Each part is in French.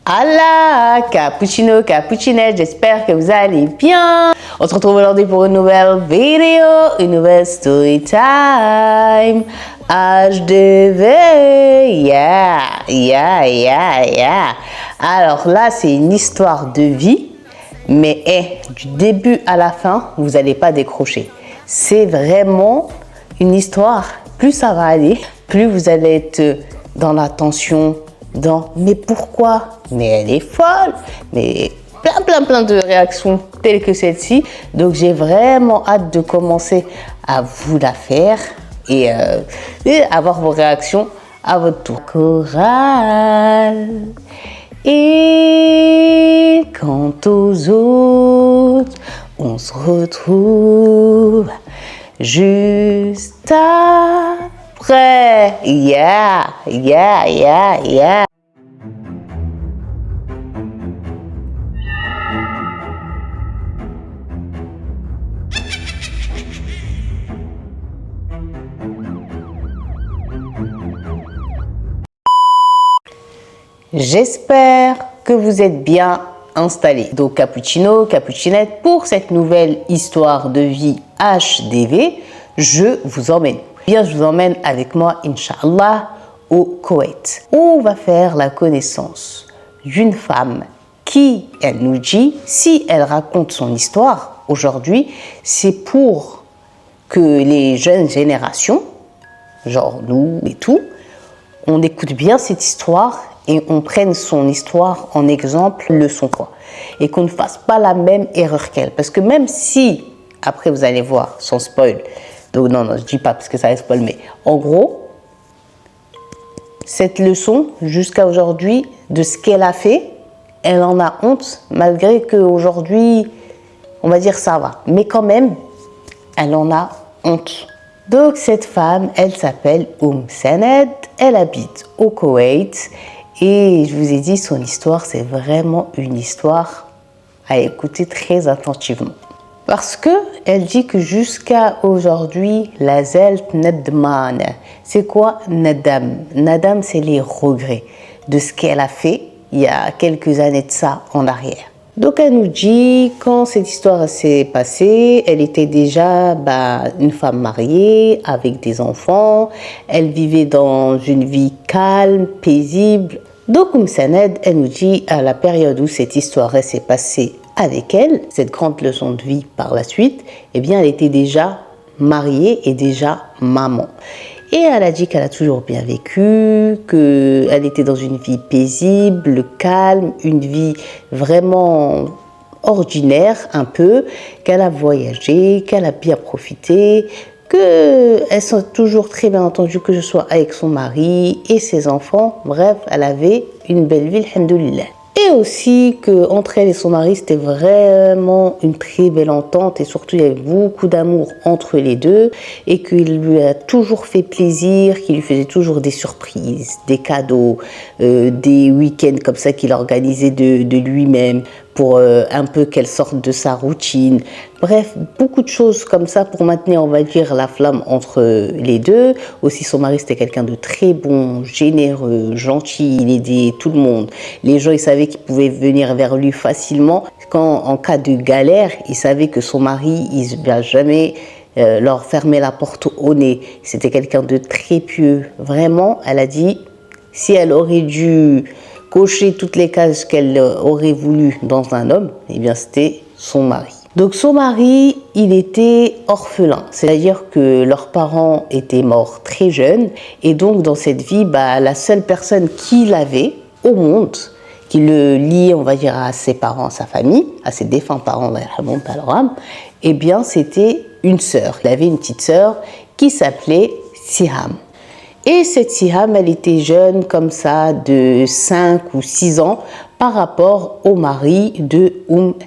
Allah, cappuccino, cappuccinette, j'espère que vous allez bien. On se retrouve aujourd'hui pour une nouvelle vidéo, une nouvelle story time. HDV, yeah. Alors là, c'est une histoire de vie, mais du début à la fin, vous n'allez pas décrocher. C'est vraiment une histoire, plus ça va aller, plus vous allez être dans la tension, mais pourquoi? Mais elle est folle, mais plein de réactions telles que celle-ci. Donc j'ai vraiment hâte de commencer à vous la faire et avoir vos réactions à votre tour. Chorale. Et quant aux autres, on se retrouve juste après. Yeah. J'espère que vous êtes bien installés. Donc cappuccino, cappuccinette, pour cette nouvelle histoire de vie HDV, je vous emmène. Je vous emmène avec moi, Inch'Allah, au Koweït, où on va faire la connaissance d'une femme qui, elle nous dit, si elle raconte son histoire aujourd'hui, c'est pour que les jeunes générations, genre nous et tout, on écoute bien cette histoire et on prenne son histoire en exemple, leçon quoi. Et qu'on ne fasse pas la même erreur qu'elle. Parce que même si, après vous allez voir, sans spoil, donc non, je dis pas parce que ça va spoil, mais en gros, cette leçon, jusqu'à aujourd'hui, de ce qu'elle a fait, elle en a honte, malgré qu'aujourd'hui, on va dire ça va. Mais quand même, elle en a honte. Donc cette femme, elle s'appelle Saned, elle habite au Koweït et je vous ai dit, son histoire, c'est vraiment une histoire à écouter très attentivement. Parce que elle dit que jusqu'à aujourd'hui, la zelt nadman. C'est quoi nadam? Nadam, c'est les regrets de ce qu'elle a fait il y a quelques années de ça en arrière. Donc elle nous dit, quand cette histoire s'est passée, elle était déjà une femme mariée avec des enfants, elle vivait dans une vie calme, paisible. Donc Saned, elle nous dit, à la période où cette histoire s'est passée avec elle, cette grande leçon de vie par la suite, eh bien elle était déjà mariée et déjà maman. Et elle a dit qu'elle a toujours bien vécu, qu'elle était dans une vie paisible, calme, une vie vraiment ordinaire un peu, qu'elle a voyagé, qu'elle a bien profité, qu'elle s'est toujours très bien entendue, que ce soit avec son mari et ses enfants. Bref, elle avait une belle vie, alhamdoulilah. Et aussi qu'entre elle et son mari, c'était vraiment une très belle entente et surtout il y avait beaucoup d'amour entre les deux et qu'il lui a toujours fait plaisir, qu'il lui faisait toujours des surprises, des cadeaux, des week-ends comme ça qu'il organisait de lui-même pour un peu qu'elle sorte de sa routine. Bref, beaucoup de choses comme ça pour maintenir, on va dire, la flamme entre les deux. Aussi, son mari, c'était quelqu'un de très bon, généreux, gentil, il aidait tout le monde. Les gens, ils savaient qu'ils pouvaient venir vers lui facilement. Quand, en cas de galère, ils savaient que son mari, il ne va jamais leur fermer la porte au nez. C'était quelqu'un de très pieux. Vraiment, elle a dit, si elle aurait dû cocher toutes les cases qu'elle aurait voulu dans un homme, eh bien c'était son mari. Donc son mari, il était orphelin, c'est-à-dire que leurs parents étaient morts très jeunes et donc dans cette vie, la seule personne qu'il avait au monde, qui le liait, on va dire, à ses parents, à sa famille, à ses défunts parents, eh bien c'était une sœur. Il avait une petite sœur qui s'appelait Siham. Et cette Siham, elle était jeune comme ça, de 5 ou 6 ans par rapport au mari de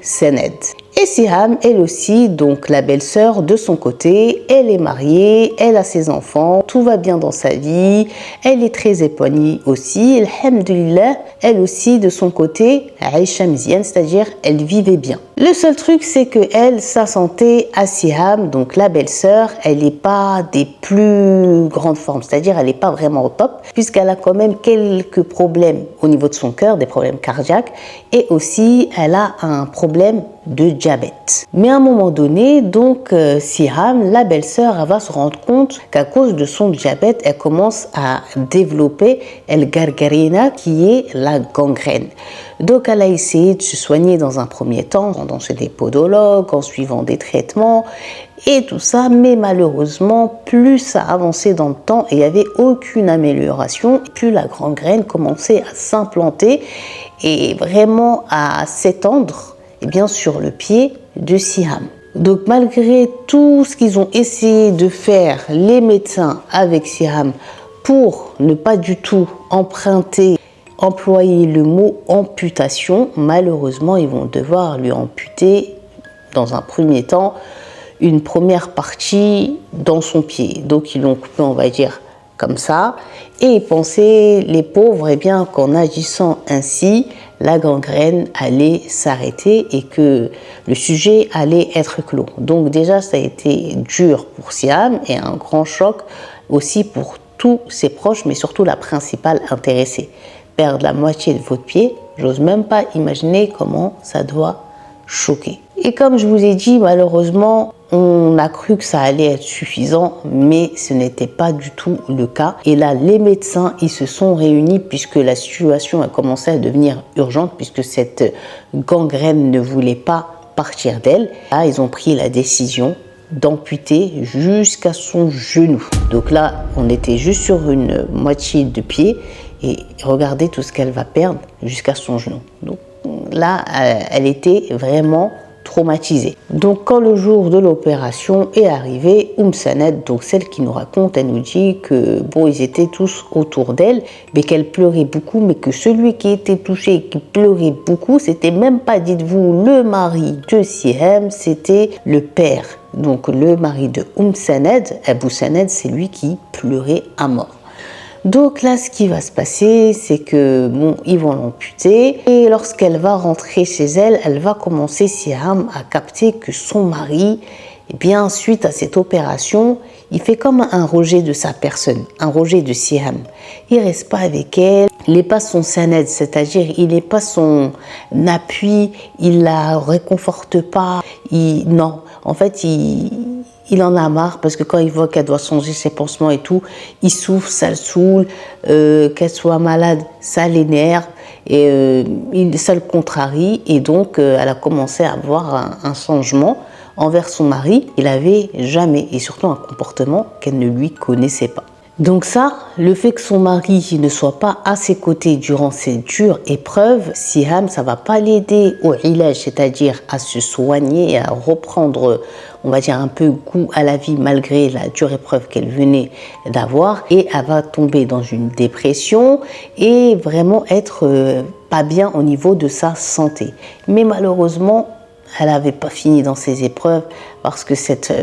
Saned. Et Siham, elle aussi, donc la belle-sœur de son côté, elle est mariée, elle a ses enfants, tout va bien dans sa vie, elle est très épanouie aussi, alhamdoulilah, elle aussi de son côté, Aïcha Mziane, c'est-à-dire elle vivait bien. Le seul truc, c'est que elle, sa santé à Siham, donc la belle-sœur, elle n'est pas des plus grandes formes, c'est-à-dire elle n'est pas vraiment au top, puisqu'elle a quand même quelques problèmes au niveau de son cœur, des problèmes cardiaques, et aussi elle a un problème de diabète. Mais à un moment donné, donc Siham, la belle-sœur, elle va se rendre compte qu'à cause de son diabète, elle commence à développer el gargarina, qui est la gangrène. Donc elle a essayé de se soigner dans un premier temps, dans chez des podologues, en suivant des traitements et tout ça, mais malheureusement, plus ça avançait dans le temps et il n'y avait aucune amélioration, plus la gangrène commençait à s'implanter et vraiment à s'étendre sur le pied de Siham. Donc malgré tout ce qu'ils ont essayé de faire, les médecins avec Siham, pour ne pas du tout employer le mot amputation, malheureusement ils vont devoir lui amputer dans un premier temps une première partie dans son pied. Donc ils l'ont coupé, on va dire, comme ça, et ils pensaient, les pauvres, qu'en agissant ainsi, la gangrène allait s'arrêter et que le sujet allait être clos. Donc déjà ça a été dur pour Siham et un grand choc aussi pour tous ses proches, mais surtout la principale intéressée. Perdre la moitié de votre pied, j'ose même pas imaginer comment ça doit choquer. Et comme je vous ai dit, malheureusement, on a cru que ça allait être suffisant, mais ce n'était pas du tout le cas. Et là, les médecins, ils se sont réunis puisque la situation a commencé à devenir urgente, puisque cette gangrène ne voulait pas partir d'elle. Là, ils ont pris la décision d'amputer jusqu'à son genou. Donc là, on était juste sur une moitié de pied et regardez tout ce qu'elle va perdre jusqu'à son genou. Donc là, elle était vraiment traumatisée. Donc quand le jour de l'opération est arrivé, Saned, donc celle qui nous raconte, elle nous dit que bon, ils étaient tous autour d'elle, mais qu'elle pleurait beaucoup, mais que celui qui était touché et qui pleurait beaucoup, c'était même pas, dites-vous, le mari de Siham, c'était le père. Donc le mari de Saned, Abou Saned, c'est lui qui pleurait à mort. Donc là, ce qui va se passer, c'est que bon, ils vont l'amputer et lorsqu'elle va rentrer chez elle, elle va commencer, Siham, à capter que son mari, suite à cette opération, il fait comme un rejet de sa personne, un rejet de Siham. Il reste pas avec elle, il n'est pas son saned, c'est-à-dire il n'est pas son appui, il la réconforte pas, non, en fait, il en a marre parce que quand il voit qu'elle doit changer ses pansements et tout, il souffre, ça le saoule, qu'elle soit malade, ça l'énerve et ça le contrarie. Et donc, elle a commencé à avoir un changement envers son mari. Il n'avait jamais, et surtout un comportement qu'elle ne lui connaissait pas. Donc ça, le fait que son mari ne soit pas à ses côtés durant ces dures épreuves, Siham, ça va pas l'aider au ilaj, c'est-à-dire à se soigner et à reprendre, on va dire, un peu goût à la vie malgré la dure épreuve qu'elle venait d'avoir. Et elle va tomber dans une dépression et vraiment être pas bien au niveau de sa santé. Mais malheureusement, elle n'avait pas fini dans ses épreuves parce que cette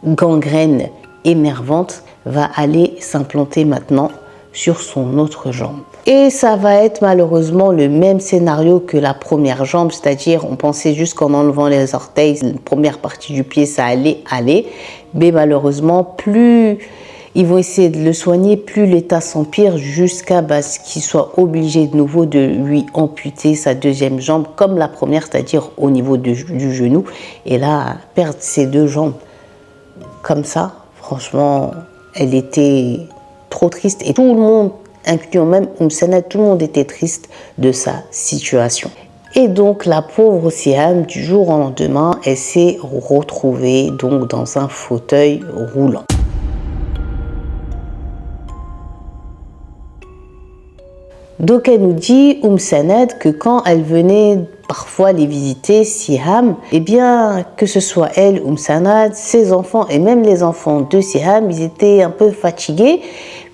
gangrène énervante va aller s'implanter maintenant sur son autre jambe. Et ça va être malheureusement le même scénario que la première jambe, c'est-à-dire on pensait juste qu'en enlevant les orteils, la première partie du pied, ça allait aller. Mais malheureusement, plus ils vont essayer de le soigner, plus l'état s'empire jusqu'à ce qu'il soit obligé de nouveau de lui amputer sa deuxième jambe comme la première, c'est-à-dire au niveau du genou. Et là, perdre ses deux jambes comme ça, franchement, elle était trop triste et tout le monde, incluant même Saned, tout le monde était triste de sa situation. Et donc la pauvre Siham, du jour au lendemain, elle s'est retrouvée donc dans un fauteuil roulant. Donc elle nous dit, Saned, que quand elle venait parfois les visiter, Siham, que ce soit elle, Saned, ses enfants et même les enfants de Siham, ils étaient un peu fatigués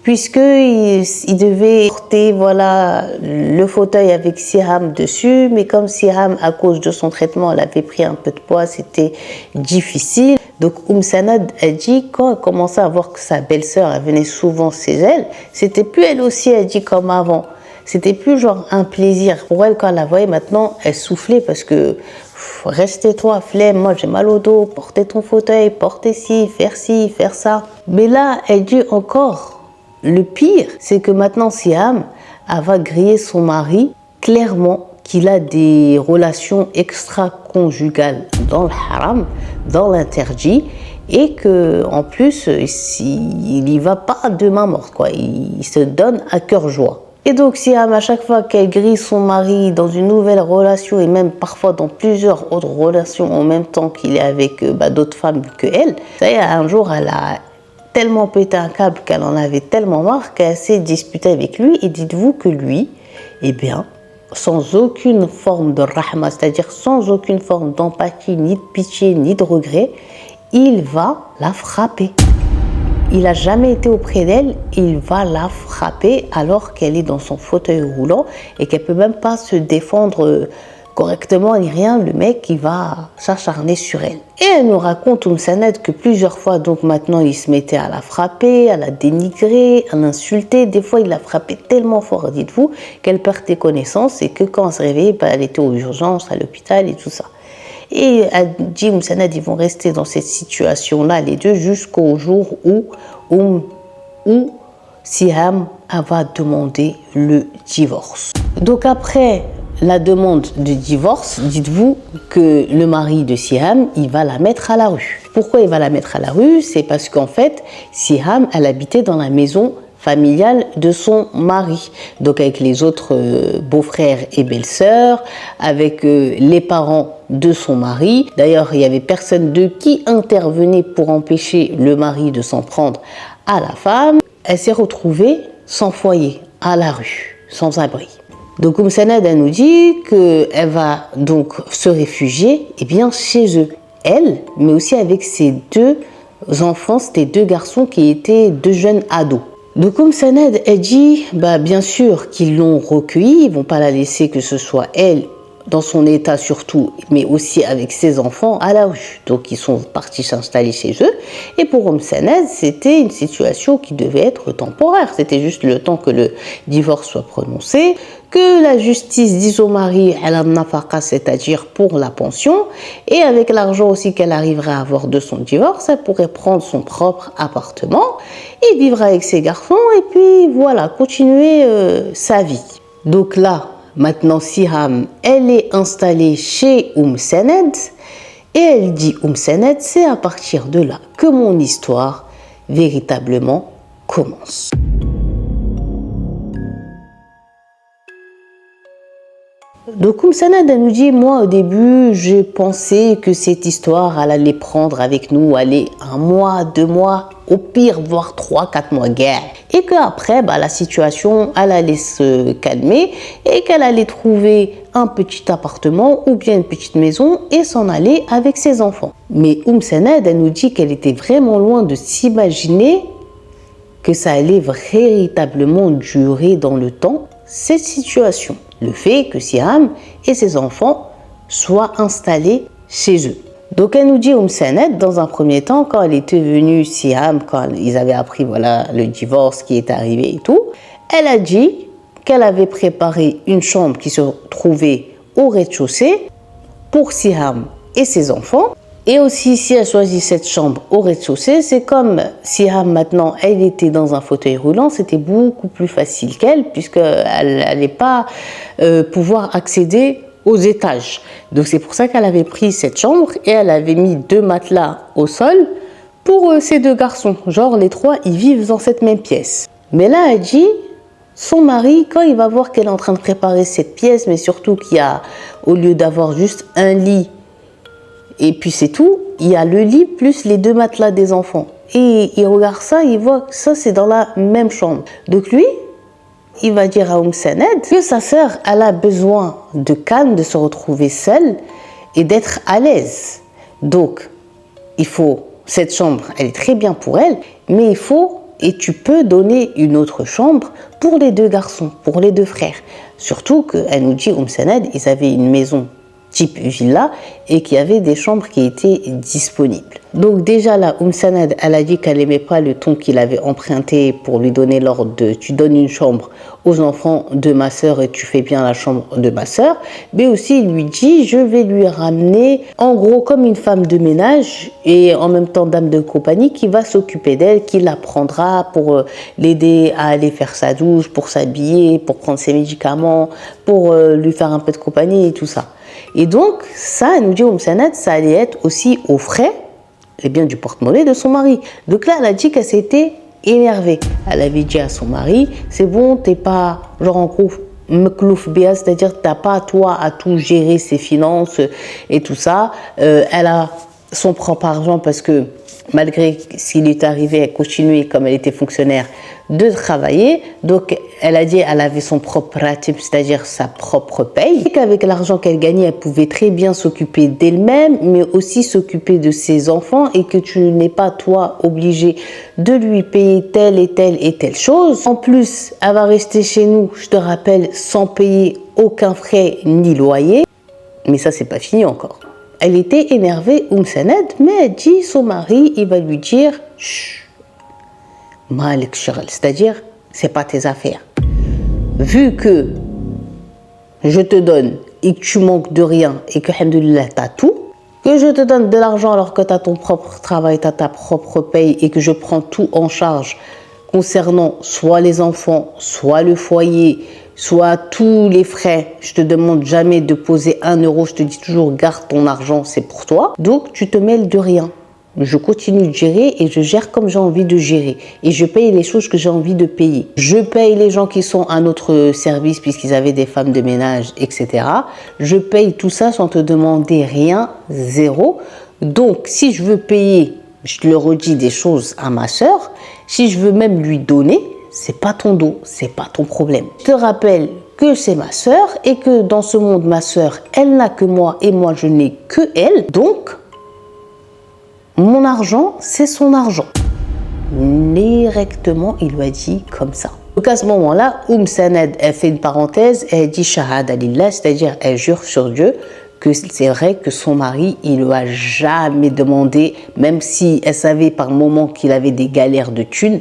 puisqu'ils devaient porter le fauteuil avec Siham dessus, mais comme Siham, à cause de son traitement, elle avait pris un peu de poids, c'était difficile. Donc Saned a dit, quand elle commençait à voir que sa belle-sœur, elle venait souvent chez elle, c'était plus elle aussi, elle dit, comme avant. C'était plus genre un plaisir. Pour elle, quand elle la voyait, maintenant, elle soufflait parce que restez toi, flemme, moi j'ai mal au dos, portez ton fauteuil, portez ci, faire ça. Mais là, elle dit encore, le pire, c'est que maintenant Siam, elle va griller son mari clairement qu'il a des relations extra-conjugales dans le haram, dans l'interdit, et que en plus, il n'y va pas de main morte, quoi. Il se donne à cœur joie. Et donc Siam, à chaque fois qu'elle grille son mari dans une nouvelle relation, et même parfois dans plusieurs autres relations en même temps qu'il est avec d'autres femmes que elle, ça y est, un jour, elle a tellement pété un câble qu'elle en avait tellement marre qu'elle s'est disputée avec lui. Et dites-vous que lui, eh bien, sans aucune forme de rahma, c'est-à-dire sans aucune forme d'empathie, ni de pitié, ni de regret, il va la frapper. Il n'a jamais été auprès d'elle, il va la frapper alors qu'elle est dans son fauteuil roulant et qu'elle ne peut même pas se défendre correctement ni rien. Le mec, il va s'acharner sur elle. Et elle nous raconte, Sanad, que plusieurs fois, donc maintenant, il se mettait à la frapper, à la dénigrer, à l'insulter. Des fois, il la frappait tellement fort, dites-vous, qu'elle perdait connaissance et que quand elle se réveillait, elle était aux urgences, à l'hôpital et tout ça. Et elle dit, Sanad, ils vont rester dans cette situation-là, les deux, jusqu'au jour où Siam va demander le divorce. Donc après la demande de divorce, dites-vous que le mari de Siam, il va la mettre à la rue. Pourquoi il va la mettre à la rue? C'est parce qu'en fait, Siam, elle habitait dans la maison familiale de son mari, donc avec les autres beaux-frères et belles-sœurs, avec les parents de son mari. D'ailleurs, il n'y avait personne d'eux qui intervenait pour empêcher le mari de s'en prendre à la femme. Elle s'est retrouvée sans foyer, à la rue, sans abri. Donc Sanad, elle nous dit qu'elle va donc se réfugier chez eux. Elle, mais aussi avec ses deux enfants, c'était deux garçons qui étaient deux jeunes ados. Donc Sanad, elle dit, bien sûr qu'ils l'ont recueillie, ils ne vont pas la laisser que ce soit elle, dans son état surtout, mais aussi avec ses enfants à la rue. Donc ils sont partis s'installer chez eux. Et pour Sanad, c'était une situation qui devait être temporaire. C'était juste le temps que le divorce soit prononcé, que la justice dise au mari elle a nafaqa, c'est-à-dire pour la pension, et avec l'argent aussi qu'elle arriverait à avoir de son divorce, elle pourrait prendre son propre appartement et vivre avec ses garçons et puis voilà, continuer sa vie. Donc là, maintenant Siam, elle est installée chez Sanad et elle dit Sanad, c'est à partir de là que mon histoire véritablement commence. Donc Sanad, elle nous dit, moi au début, j'ai pensé que cette histoire, elle allait prendre avec nous, aller 1 mois, 2 mois, au pire, voire 3, 4 mois guerre. Et qu'après, la situation, elle allait se calmer et qu'elle allait trouver un petit appartement ou bien une petite maison et s'en aller avec ses enfants. Mais Sanad, elle nous dit qu'elle était vraiment loin de s'imaginer que ça allait véritablement durer dans le temps, cette situation. Le fait que Siam et ses enfants soient installés chez eux. Donc elle nous dit Sanad, dans un premier temps, quand elle était venue, Siam, quand ils avaient appris le divorce qui est arrivé et tout, elle a dit qu'elle avait préparé une chambre qui se trouvait au rez-de-chaussée pour Siam et ses enfants. Et aussi, si elle choisit cette chambre au rez-de-chaussée, c'est comme Siam maintenant, elle était dans un fauteuil roulant, c'était beaucoup plus facile qu'elle, puisqu'elle n'allait pas pouvoir accéder aux étages. Donc c'est pour ça qu'elle avait pris cette chambre et elle avait mis 2 matelas au sol pour ces 2 garçons. Genre les 3, ils vivent dans cette même pièce. Mais là, elle dit, son mari, quand il va voir qu'elle est en train de préparer cette pièce, mais surtout qu'il y a, au lieu d'avoir juste un lit, et puis c'est tout, il y a le lit plus les 2 matelas des enfants. Et il regarde ça, il voit que ça c'est dans la même chambre. Donc lui, il va dire à Sanad que sa sœur, elle a besoin de calme, de se retrouver seule et d'être à l'aise. Donc, cette chambre, elle est très bien pour elle, mais et tu peux donner une autre chambre pour les 2 garçons, pour les 2 frères. Surtout qu'elle nous dit, Sanad, ils avaient une maison type villa et qu'il y avait des chambres qui étaient disponibles. Donc déjà là, Sanad, elle a dit qu'elle n'aimait pas le ton qu'il avait emprunté pour lui donner l'ordre de tu donnes une chambre aux enfants de ma sœur et tu fais bien la chambre de ma sœur. Mais aussi il lui dit je vais lui ramener en gros comme une femme de ménage et en même temps dame de compagnie qui va s'occuper d'elle, qui la prendra pour l'aider à aller faire sa douche, pour s'habiller, pour prendre ses médicaments, pour lui faire un peu de compagnie et tout ça. Et donc ça, elle nous dit Sanad, ça allait être aussi aux frais les biens du porte-monnaie de son mari. Donc là, elle a dit qu'elle s'était énervée. Elle avait dit à son mari, c'est bon, t'es pas genre en gros meklouf béa, c'est-à-dire t'as pas toi à tout gérer ses finances et tout ça. Elle a son propre argent parce que malgré ce qui lui est arrivé, elle continuait comme elle était fonctionnaire de travailler. Donc elle a dit qu'elle avait son propre ratib, c'est-à-dire sa propre paye. Et qu'avec l'argent qu'elle gagnait, elle pouvait très bien s'occuper d'elle-même, mais aussi s'occuper de ses enfants et que tu n'es pas toi obligé de lui payer telle et telle et telle chose. En plus, elle va rester chez nous, je te rappelle, sans payer aucun frais ni loyer. Mais ça, c'est pas fini encore. Elle était énervée, Sanad, mais elle dit son mari, il va lui dire chut, Malik Shaghl, c'est-à-dire, c'est pas tes affaires. Vu que je te donne et que tu manques de rien et que, alhamdoulilah, t'as tout, que je te donne de l'argent alors que t'as ton propre travail, t'as ta propre paye et que je prends tout en charge concernant soit les enfants, soit le foyer, soit tous les frais. Je te demande jamais de poser 1 euro, je te dis toujours garde ton argent, c'est pour toi. Donc tu te mêles de rien. Je continue de gérer et je gère comme j'ai envie de gérer. Et je paye les choses que j'ai envie de payer. Je paye les gens qui sont à notre service puisqu'ils avaient des femmes de ménage, etc. Je paye tout ça sans te demander rien, zéro. Donc si je veux payer, je le redis, des choses à ma sœur, si je veux même lui donner, c'est pas ton dos, c'est pas ton problème. Je te rappelle que c'est ma sœur et que dans ce monde, ma sœur, elle n'a que moi et moi, je n'ai que elle. Donc, mon argent, c'est son argent. Directement, il lui a dit comme ça. Donc à ce moment-là, Sanad, elle fait une parenthèse, elle dit Shahada lillah, c'est-à-dire elle jure sur Dieu que c'est vrai que son mari, il ne lui a jamais demandé, même si elle savait par moment qu'il avait des galères de thunes,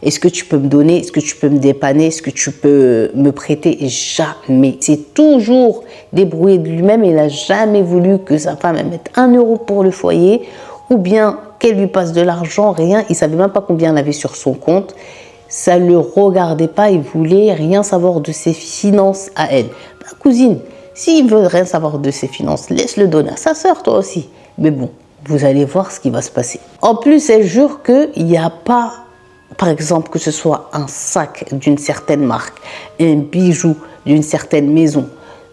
est-ce que tu peux me donner, est-ce que tu peux me dépanner, est-ce que tu peux me prêter? Jamais. C'est toujours débrouillé de lui-même, il n'a jamais voulu que sa femme mette 1 euro pour le foyer, ou bien qu'elle lui passe de l'argent, rien, il ne savait même pas combien elle avait sur son compte. Ça ne le regardait pas, il voulait rien savoir de ses finances à elle. Bah, cousine, s'il veut rien savoir de ses finances, laisse-le donner à sa sœur, toi aussi. Mais bon, vous allez voir ce qui va se passer. En plus, elle jure qu'il n'y a pas, par exemple, que ce soit un sac d'une certaine marque, un bijou d'une certaine maison,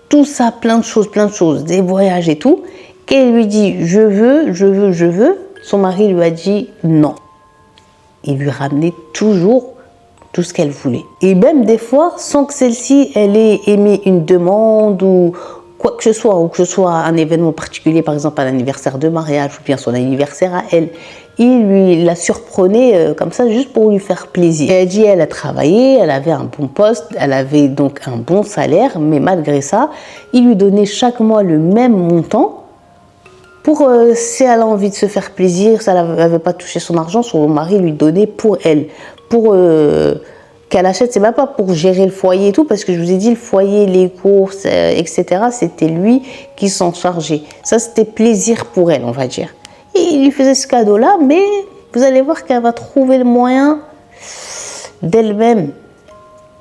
tout ça, plein de choses, des voyages et tout, qu'elle lui dit « je veux », son mari lui a dit non. Il lui ramenait toujours tout ce qu'elle voulait. Et même des fois, sans que celle-ci, elle ait émis une demande ou quoi que ce soit, ou que ce soit un événement particulier, par exemple un anniversaire de mariage ou bien son anniversaire à elle, il la surprenait comme ça juste pour lui faire plaisir. Elle dit elle a travaillé, elle avait un bon poste, elle avait donc un bon salaire, mais malgré ça, il lui donnait chaque mois le même montant pour, si elle a envie de se faire plaisir, si elle n'avait pas touché son argent, son mari lui donnait pour elle, pour qu'elle achète, c'est même pas pour gérer le foyer et tout, parce que je vous ai dit, le foyer, les courses, etc., c'était lui qui s'en chargeait. Ça, c'était plaisir pour elle, on va dire. Et il lui faisait ce cadeau-là, mais vous allez voir qu'elle va trouver le moyen d'elle-même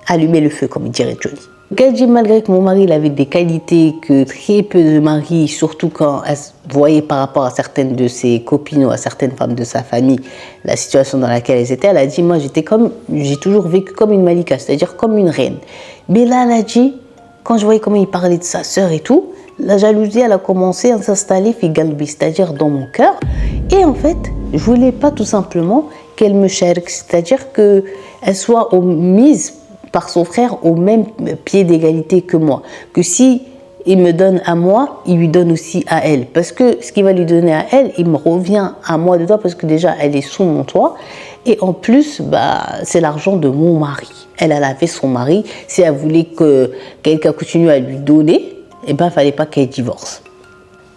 allumer le feu, comme dirait Johnny. Elle dit, malgré que mon mari il avait des qualités que très peu de maris, surtout quand elle voyait par rapport à certaines de ses copines ou à certaines femmes de sa famille, la situation dans laquelle elles étaient, elle a dit, moi j'ai toujours vécu comme une malika, c'est-à-dire comme une reine. Mais là, elle a dit, quand je voyais comment il parlait de sa sœur et tout, la jalousie, elle a commencé à s'installer fi galbi, c'est-à-dire dans mon cœur. Et en fait, je voulais pas tout simplement qu'elle me cherche, c'est-à-dire qu'elle soit mise par son frère au même pied d'égalité que moi. Que si il me donne à moi, il lui donne aussi à elle. Parce que ce qu'il va lui donner à elle, il me revient à moi de toi parce que déjà, elle est sous mon toit. Et en plus, c'est l'argent de mon mari. Elle avait son mari. Si elle voulait que quelqu'un continue à lui donner, il ne fallait pas qu'elle divorce.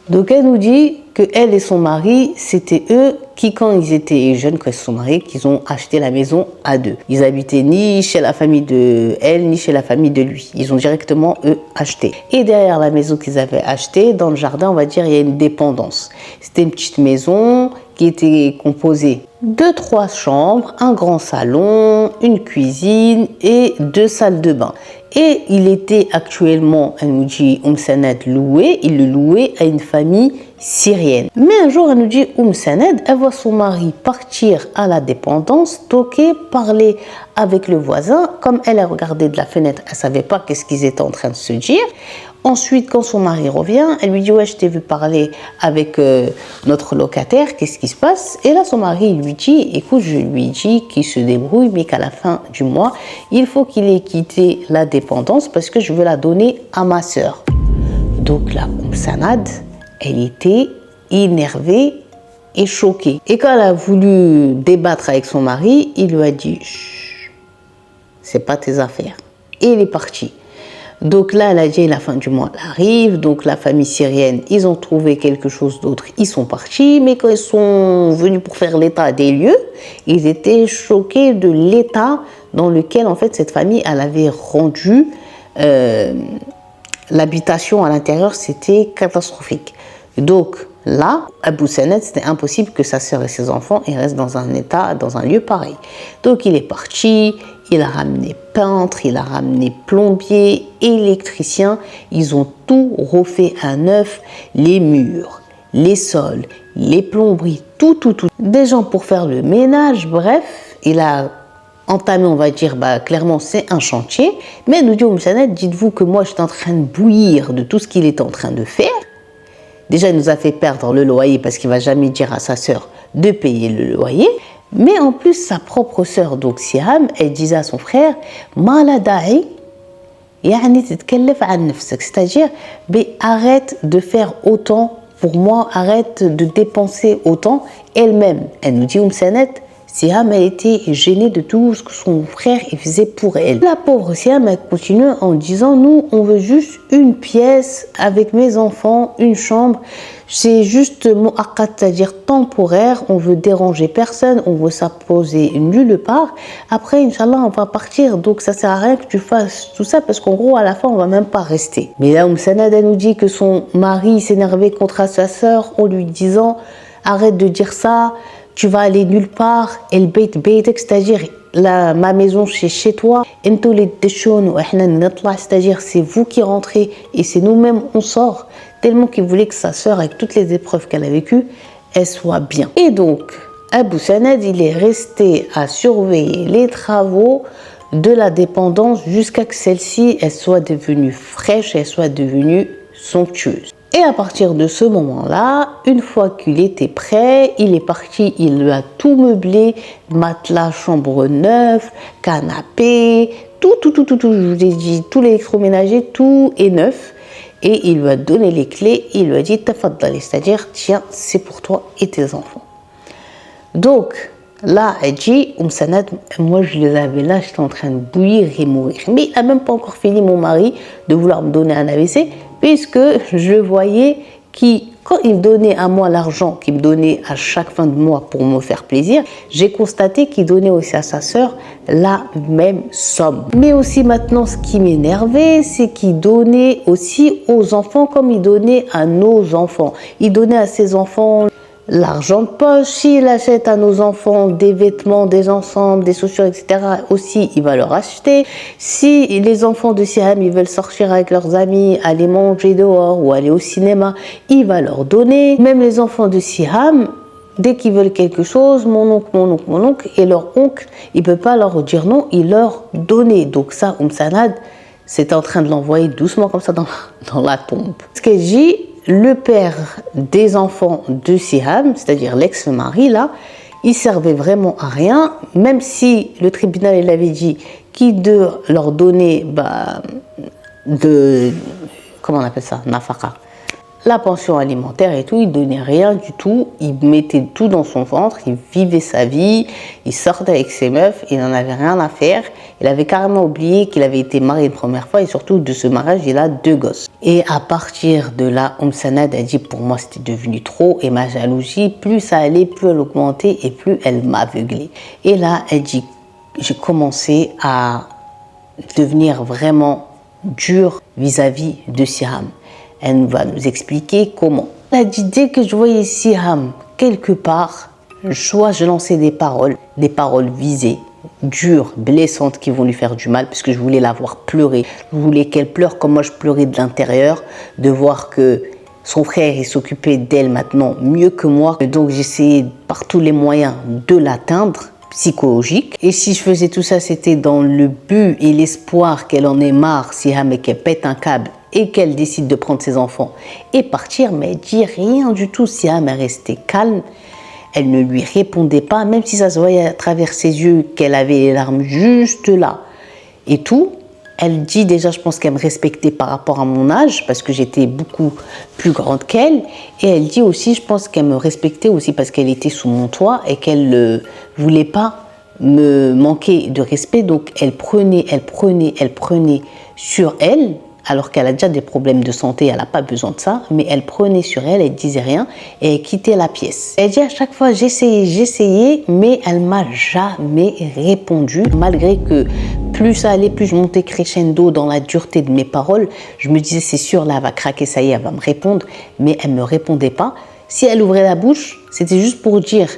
Donc elle nous dit que elle et son mari, c'était eux qui, quand ils étaient jeunes, quand ils se sont mariés, qu'ils ont acheté la maison à deux. Ils habitaient ni chez la famille de elle, ni chez la famille de lui. Ils ont directement, eux, acheté. Et derrière la maison qu'ils avaient achetée, dans le jardin, on va dire, il y a une dépendance. C'était une petite maison qui était composée de 3 chambres, un grand salon, une cuisine et 2 salles de bain. Et il était actuellement, elle nous dit, Sanad loué, il le louait à une famille syrienne. Mais un jour, elle nous dit, Sanad, elle voit son mari partir à la dépendance, toquer, parler avec le voisin. Comme elle a regardé de la fenêtre, elle ne savait pas qu'est-ce qu'ils étaient en train de se dire. Ensuite, quand son mari revient, elle lui dit « Ouais, je t'ai vu parler avec notre locataire, qu'est-ce qui se passe ?» Et là, son mari lui dit « Écoute, je lui dis qu'il se débrouille, mais qu'à la fin du mois, il faut qu'il ait quitté la dépendance parce que je veux la donner à ma sœur. » Donc là, Sanad, elle était énervée et choquée. Et quand elle a voulu débattre avec son mari, il lui a dit « Chut, c'est pas tes affaires. » Et il est parti. Donc là, elle a dit la fin du mois arrive, donc la famille syrienne, ils ont trouvé quelque chose d'autre, ils sont partis, mais quand ils sont venus pour faire l'état des lieux, ils étaient choqués de l'état dans lequel en fait cette famille, elle avait rendu l'habitation à l'intérieur, c'était catastrophique. Donc là, Abou Sanad, c'était impossible que sa sœur et ses enfants ils restent dans un état, dans un lieu pareil. Donc il est parti, il a ramené peintre, il a ramené plombier, électricien, ils ont tout refait à neuf, les murs, les sols, les plomberies, tout. Des gens pour faire le ménage, bref, il a entamé, on va dire, clairement c'est un chantier. Mais nous dit Sanad, dites-vous que moi j'étais en train de bouillir de tout ce qu'il est en train de faire. Déjà, il nous a fait perdre le loyer parce qu'il ne va jamais dire à sa sœur de payer le loyer. Mais en plus, sa propre sœur, donc Siham, elle disait à son frère « Malada'i, c'est-à-dire, arrête de faire autant pour moi, arrête de dépenser autant. » Elle-même, elle nous dit Sanad, Siham, elle était gênée de tout ce que son frère faisait pour elle. La pauvre Siham, elle continue en disant « Nous, on veut juste une pièce avec mes enfants, une chambre. C'est juste mu'aqqat, c'est-à-dire temporaire. On veut déranger personne, on veut s'apposer nulle part. Après, Inch'Allah, on va partir. Donc, ça sert à rien que tu fasses tout ça parce qu'en gros, à la fin, on va même pas rester. » Mais là, Sanad, elle nous dit que son mari s'énervait contre sa sœur en lui disant « Arrête de dire ça. Tu vas aller nulle part, c'est-à-dire ma maison c'est chez toi, c'est-à-dire c'est vous qui rentrez et c'est nous-mêmes on sort, tellement qu'il voulait que sa sœur, avec toutes les épreuves qu'elle a vécues, elle soit bien. Et donc, Abou Sanad, il est resté à surveiller les travaux de la dépendance jusqu'à que celle-ci elle soit devenue fraîche, elle soit devenue somptueuse. Et à partir de ce moment-là, une fois qu'il était prêt, il est parti, il lui a tout meublé, matelas, chambre neuve, canapé, tout, je vous ai dit, tout l'électroménager, tout est neuf. Et il lui a donné les clés, il lui a dit, tafaddali, c'est-à-dire, tiens, c'est pour toi et tes enfants. Donc, là, elle dit, Sanad, moi je les avais là, j'étais en train de bouillir et mourir. Mais il n'a même pas encore fini, mon mari, de vouloir me donner un AVC, puisque je voyais qui, quand il donnait à moi l'argent qu'il me donnait à chaque fin de mois pour me faire plaisir, j'ai constaté qu'il donnait aussi à sa sœur la même somme. Mais aussi maintenant, ce qui m'énervait, c'est qu'il donnait aussi aux enfants comme il donnait à nos enfants. Il donnait à ses enfants l'argent de poche, s'il achète à nos enfants des vêtements, des ensembles, des chaussures, etc., aussi, il va leur acheter. Si les enfants de Siham, ils veulent sortir avec leurs amis, aller manger dehors ou aller au cinéma, il va leur donner. Même les enfants de Siham, dès qu'ils veulent quelque chose, mon oncle, et leur oncle, il ne peut pas leur dire non, il leur donne. Donc ça, Sanad, c'est en train de l'envoyer doucement comme ça dans la tombe. Ce qu'elle dit, le père des enfants de Siham, c'est-à-dire l'ex-mari là, il servait vraiment à rien, même si le tribunal il avait dit qu'il devait leur donner comment on appelle ça, nafaqa, la pension alimentaire et tout, il donnait rien du tout, il mettait tout dans son ventre, il vivait sa vie, il sortait avec ses meufs, il n'en avait rien à faire, il avait carrément oublié qu'il avait été marié une première fois et surtout de ce mariage il a 2 gosses. Et à partir de là, Sanad a dit pour moi c'était devenu trop et ma jalousie, plus ça allait, plus elle augmentait et plus elle m'aveuglait. Et là, elle dit, j'ai commencé à devenir vraiment dure vis-à-vis de Siham. Elle va nous expliquer comment. Elle a dit dès que je voyais Siham quelque part, soit je lançais des paroles visées, dures, blessantes qui vont lui faire du mal, parce que je voulais la voir pleurer. Je voulais qu'elle pleure comme moi je pleurais de l'intérieur, de voir que son frère il s'occupait d'elle maintenant mieux que moi. Donc j'essayais par tous les moyens de l'atteindre, psychologique. Et si je faisais tout ça, c'était dans le but et l'espoir qu'elle en ait marre, Siham, et qu'elle pète un câble et qu'elle décide de prendre ses enfants et partir. Mais elle dit rien du tout. Siham est restée calme. Elle ne lui répondait pas, même si ça se voyait à travers ses yeux qu'elle avait les larmes juste là et tout. Elle dit déjà, je pense qu'elle me respectait par rapport à mon âge, parce que j'étais beaucoup plus grande qu'elle. Et elle dit aussi, je pense qu'elle me respectait aussi parce qu'elle était sous mon toit et qu'elle ne voulait pas me manquer de respect. Donc elle prenait sur elle, alors qu'elle a déjà des problèmes de santé, elle n'a pas besoin de ça, mais elle prenait sur elle, elle disait rien et elle quittait la pièce. Elle dit à chaque fois, j'essayais, mais elle m'a jamais répondu, malgré que plus ça allait, plus je montais crescendo dans la dureté de mes paroles. Je me disais, c'est sûr, là, elle va craquer, ça y est, elle va me répondre, mais elle ne me répondait pas. Si elle ouvrait la bouche, c'était juste pour dire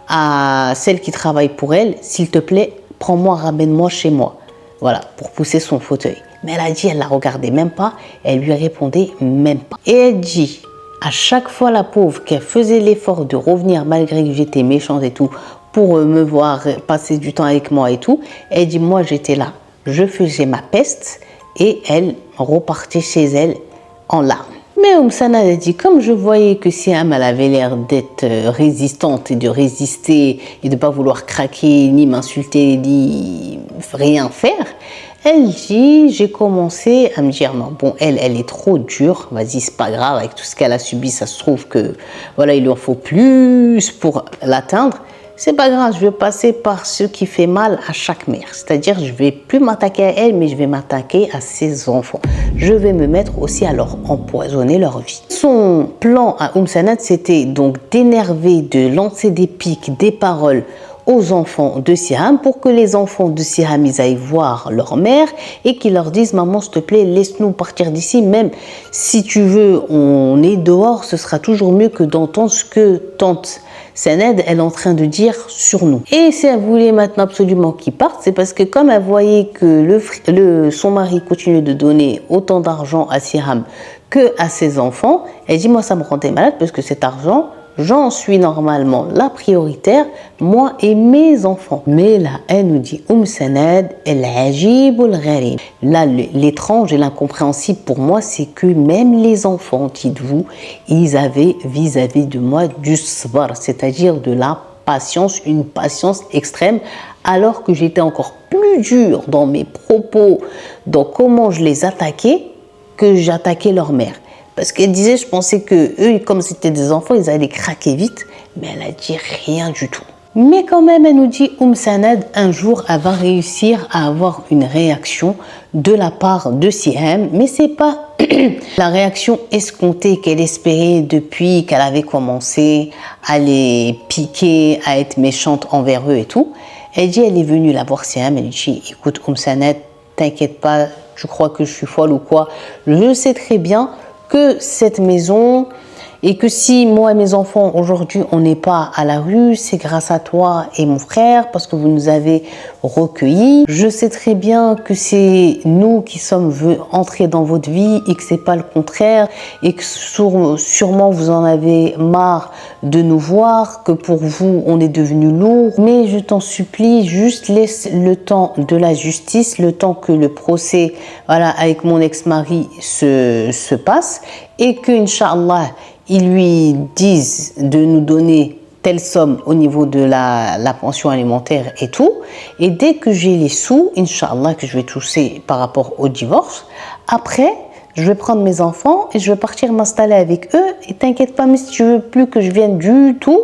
à celle qui travaille pour elle, s'il te plaît, prends-moi, ramène-moi chez moi. Voilà, pour pousser son fauteuil. Mais elle a dit, elle la regardait même pas, elle lui répondait même pas. Et elle dit, à chaque fois la pauvre qu'elle faisait l'effort de revenir malgré que j'étais méchante et tout, pour me voir passer du temps avec moi et tout, elle dit, moi j'étais là, je faisais ma peste et elle repartait chez elle en larmes. Mais Sanad a dit, comme je voyais que Siham elle avait l'air d'être résistante et de résister et de ne pas vouloir craquer, ni m'insulter, ni rien faire, elle dit, j'ai commencé à me dire, non, bon, elle est trop dure, vas-y, c'est pas grave, avec tout ce qu'elle a subi, ça se trouve que, voilà, il lui en faut plus pour l'atteindre. C'est pas grave, je vais passer par ce qui fait mal à chaque mère. C'est-à-dire, je vais plus m'attaquer à elle, mais je vais m'attaquer à ses enfants. Je vais me mettre aussi à leur empoisonner leur vie. Son plan à Sanad, c'était donc d'énerver, de lancer des pics, des paroles aux enfants de Siham pour que les enfants de Siham ils aillent voir leur mère et qu'ils leur disent, maman s'il te plaît laisse-nous partir d'ici, même si tu veux on est dehors, ce sera toujours mieux que d'entendre ce que tante Sanad elle est en train de dire sur nous. Et si elle voulait maintenant absolument qu'ils partent, c'est parce que comme elle voyait que son mari continuait de donner autant d'argent à Siham que à ses enfants, elle dit, moi ça me rendait malade parce que cet argent, j'en suis normalement la prioritaire, moi et mes enfants. Mais là, elle nous dit, Sanad, el-ajib ou el-gharib. Là, l'étrange et l'incompréhensible pour moi, c'est que même les enfants, dites-vous, ils avaient vis-à-vis de moi du sabr, c'est-à-dire de la patience, une patience extrême, alors que j'étais encore plus dure dans mes propos, dans comment je les attaquais, que j'attaquais leur mère. Parce qu'elle disait, je pensais que eux, comme c'était des enfants, ils allaient craquer vite. Mais elle a dit rien du tout. Mais quand même, elle nous dit, Sanad, un jour, elle va réussir à avoir une réaction de la part de Siham. Mais c'est pas la réaction escomptée qu'elle espérait depuis qu'elle avait commencé à les piquer, à être méchante envers eux et tout. Elle dit, elle est venue la voir Siham. Elle dit, écoute, Sanad, t'inquiète pas, tu crois que je suis folle ou quoi? Je sais très bien que cette maison et que si moi et mes enfants aujourd'hui on n'est pas à la rue, c'est grâce à toi et mon frère parce que vous nous avez recueillis. Je sais très bien que c'est nous qui sommes entrés dans votre vie et que c'est pas le contraire et que sûrement vous en avez marre de nous voir, que pour vous on est devenu lourd. Mais je t'en supplie, juste laisse le temps de la justice, le temps que le procès, voilà, avec mon ex-mari se passe et que Inch'Allah ils lui disent de nous donner telle somme au niveau de la pension alimentaire et tout. Et dès que j'ai les sous, Inch'Allah, que je vais toucher par rapport au divorce, après, je vais prendre mes enfants et je vais partir m'installer avec eux. Et t'inquiète pas, mais si tu veux plus que je vienne du tout,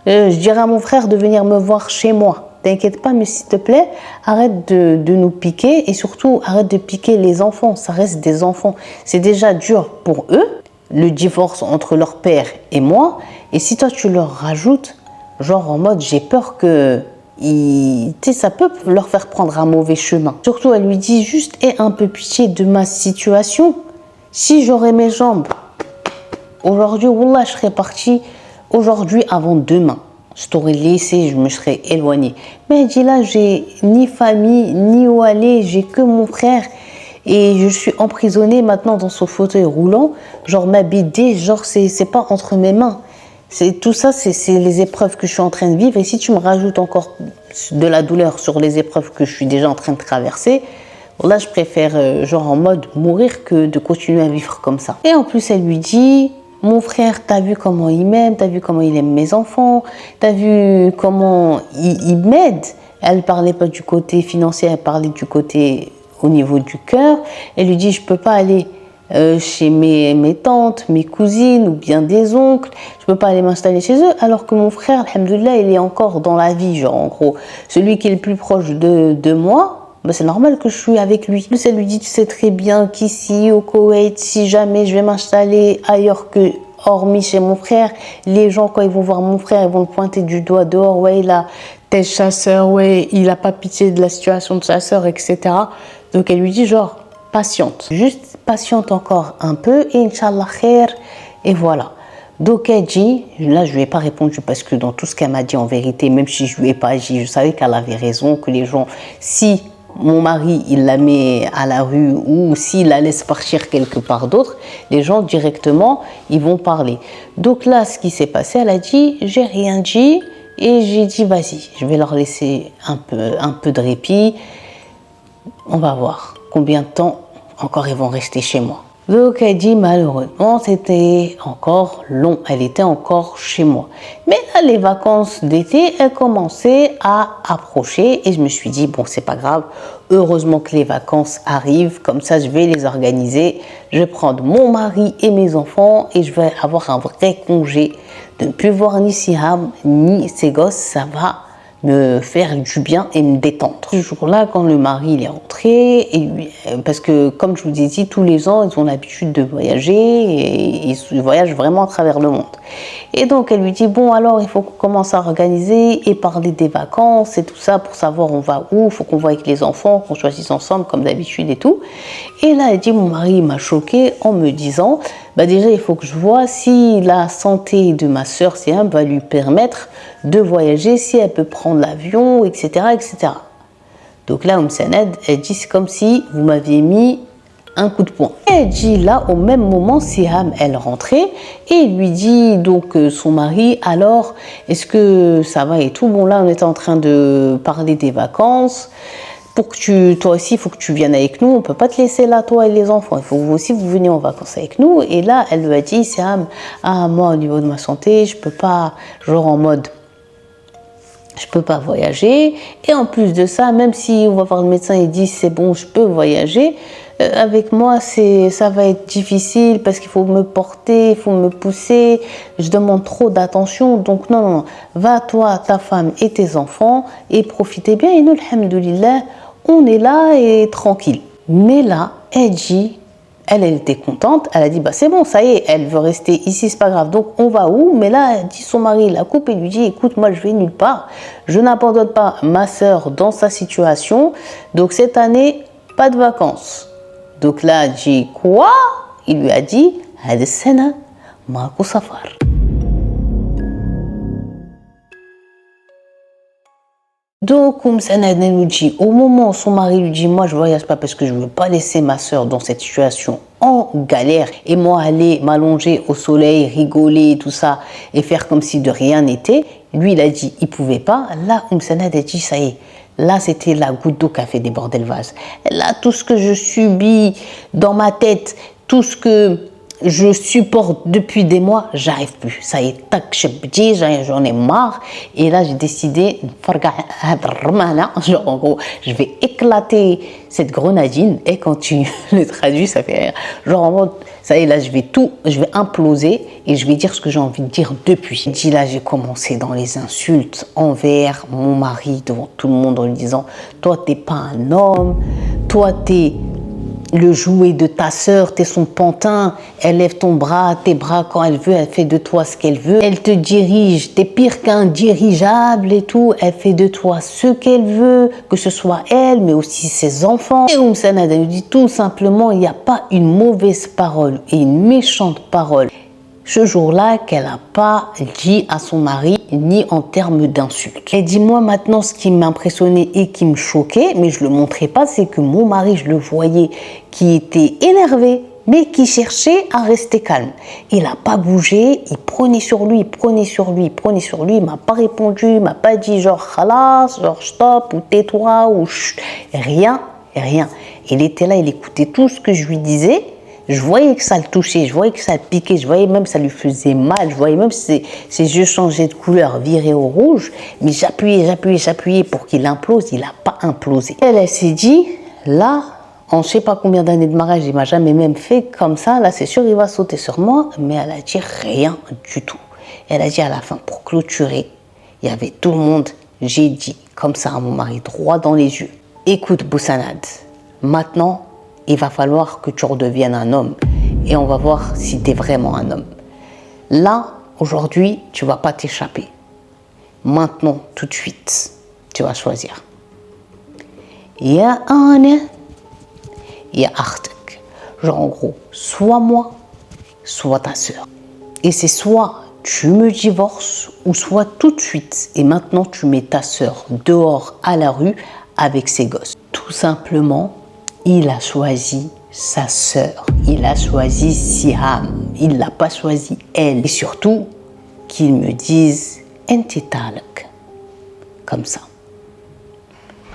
je dirai à mon frère de venir me voir chez moi. t'inquiète pas, mais s'il te plaît, arrête de nous piquer et surtout arrête de piquer les enfants, ça reste des enfants. C'est déjà dur pour eux, le divorce entre leur père et moi, et si toi tu leur rajoutes, genre en mode j'ai peur que ça peut leur faire prendre un mauvais chemin. Surtout, elle lui dit juste aie un peu pitié de ma situation. Si j'aurais mes jambes, aujourd'hui, wallah, je serais partie aujourd'hui avant demain. Je t'aurais laissé, je me serais éloignée. Mais elle dit là, j'ai ni famille, ni où aller, j'ai que mon frère. Et je suis emprisonnée maintenant dans ce fauteuil roulant. Genre ma BD, genre c'est pas entre mes mains. Tout ça, c'est les épreuves que je suis en train de vivre. Et si tu me rajoutes encore de la douleur sur les épreuves que je suis déjà en train de traverser, là, je préfère genre en mode mourir que de continuer à vivre comme ça. Et en plus, elle lui dit, mon frère, t'as vu comment il m'aime, t'as vu comment il aime mes enfants, t'as vu comment il m'aide. Elle parlait pas du côté financier, elle parlait du côté au niveau du cœur. Elle lui dit, je peux pas aller chez mes tantes, mes cousines ou bien des oncles, je peux pas aller m'installer chez eux, alors que mon frère, alhamdoulilah, il est encore dans la vie, genre en gros, celui qui est le plus proche de moi, ben, c'est normal que je suis avec lui. Plus elle lui dit, tu sais très bien qu'ici au Koweït, si jamais je vais m'installer ailleurs que hormis chez mon frère, les gens quand ils vont voir mon frère, ils vont le pointer du doigt dehors, ouais il a tel chasseur, ouais il a pas pitié de la situation de chasseur, etc. Donc elle lui dit genre, patiente, juste patiente encore un peu et Inch'Allah khair, et voilà. Donc elle dit, là je lui ai pas répondu parce que dans tout ce qu'elle m'a dit en vérité, même si je lui ai pas dit, je savais qu'elle avait raison, que les gens, si mon mari il la met à la rue ou s'il la laisse partir quelque part d'autre, les gens directement ils vont parler. Donc là ce qui s'est passé, elle a dit, j'ai rien dit et j'ai dit vas-y, je vais leur laisser un peu de répit, on va voir combien de temps encore ils vont rester chez moi. Donc elle dit malheureusement c'était encore long, elle était encore chez moi. Mais là les vacances d'été elles commençaient à approcher et je me suis dit bon c'est pas grave, heureusement que les vacances arrivent, comme ça je vais les organiser, je vais prendre mon mari et mes enfants et je vais avoir un vrai congé, de ne plus voir ni Siham ni ses gosses, ça va me faire du bien et me détendre. Ce jour-là, quand le mari il est rentré, parce que comme je vous ai dit, tous les ans, ils ont l'habitude de voyager et ils voyagent vraiment à travers le monde. Et donc, elle lui dit, bon, alors, il faut qu'on commence à organiser et parler des vacances et tout ça pour savoir on va où, il faut qu'on voie avec les enfants, qu'on choisisse ensemble comme d'habitude et tout. Et là, elle dit, mon mari m'a choquée en me disant, bah déjà, il faut que je vois si la santé de ma sœur Siam va lui permettre de voyager, si elle peut prendre l'avion, etc., etc. Donc là, Sanad, elle dit, c'est comme si vous m'aviez mis un coup de poing. Et elle dit là, au même moment, Siham, elle rentrait et il lui dit, donc son mari, alors, est-ce que ça va et tout? Bon là, on était en train de parler des vacances. Pour que toi aussi, il faut que tu viennes avec nous. On ne peut pas te laisser là, toi et les enfants. Il faut que vous aussi, vous veniez en vacances avec nous. Et là, elle lui a dit, Siham, ah, moi, au niveau de ma santé, je ne peux pas, genre en mode, je peux pas voyager. Et en plus de ça, même si on va voir le médecin et dit, c'est bon, je peux voyager, avec moi, ça va être difficile parce qu'il faut me porter, il faut me pousser. Je demande trop d'attention. Donc, non, non, va toi, ta femme et tes enfants et profitez bien. Et nous, alhamdoulilah, on est là et tranquille. Mais là, elle dit, elle était contente. Elle a dit, bah c'est bon, ça y est, elle veut rester ici, c'est pas grave. Donc, on va où? Mais là, elle dit, son mari la coupe et lui dit, écoute, moi, je vais nulle part. Je n'abandonne pas ma sœur dans sa situation. Donc, cette année, pas de vacances. Donc là, elle dit quoi? Il lui a dit, هذه السنة ماكو سفر. Donc, Sanad nous dit, au moment où son mari lui dit, moi je voyage pas parce que je veux pas laisser ma soeur dans cette situation en galère et moi aller m'allonger au soleil, rigoler, tout ça et faire comme si de rien n'était. Lui, il a dit, il pouvait pas. Là, Sanad a dit, ça y est. Là, c'était la goutte d'eau qui a fait déborder le vase. Là, tout ce que je subis dans ma tête, tout ce que je supporte depuis des mois, j'arrive plus. Ça y est, tac, j'en ai marre. Et là, j'ai décidé, genre en gros, je vais éclater cette grenadine. Et quand tu le traduis, ça fait genre en mode, ça y est, là, je vais imploser et je vais dire ce que j'ai envie de dire depuis. J'ai dit là, j'ai commencé dans les insultes envers mon mari devant tout le monde en lui disant, toi, t'es pas un homme, toi, t'es le jouet de ta sœur, t'es son pantin, elle lève tes bras quand elle veut, elle fait de toi ce qu'elle veut, elle te dirige, t'es pire qu'un dirigeable et tout, elle fait de toi ce qu'elle veut, que ce soit elle, mais aussi ses enfants. Et Sanad nous dit tout simplement, il n'y a pas une mauvaise parole et une méchante parole ce jour-là qu'elle n'a pas dit à son mari, ni en termes d'insultes. Et dis-moi maintenant ce qui m'impressionnait et qui me choquait, mais je ne le montrais pas, c'est que mon mari, je le voyais, qui était énervé, mais qui cherchait à rester calme. Il n'a pas bougé, il prenait sur lui, il m'a pas répondu, il m'a pas dit genre khalas, genre stop, ou tais-toi, ou chut, rien. Il était là, il écoutait tout ce que je lui disais. Je voyais que ça le touchait, je voyais que ça le piquait, je voyais même que ça lui faisait mal, je voyais même que ses yeux changeaient de couleur, viraient au rouge, mais j'appuyais pour qu'il implose, il n'a pas implosé. Elle s'est dit, là, en je ne sais pas combien d'années de mariage, il m'a jamais même fait comme ça, là c'est sûr il va sauter sur moi, mais elle a dit rien du tout. Elle a dit à la fin, pour clôturer, il y avait tout le monde, j'ai dit comme ça à mon mari, droit dans les yeux, écoute Boussanad, maintenant, il va falloir que tu redeviennes un homme et on va voir si tu es vraiment un homme. Là, aujourd'hui, tu ne vas pas t'échapper. Maintenant, tout de suite, tu vas choisir. Ya ana, ya akhtak. Genre en gros, soit moi, soit ta sœur. Et c'est soit tu me divorces ou soit tout de suite et maintenant tu mets ta sœur dehors à la rue avec ses gosses. Tout simplement, il a choisi sa sœur, il a choisi Siham, il ne l'a pas choisi elle. Et surtout, qu'il me dise « Enti talak » comme ça.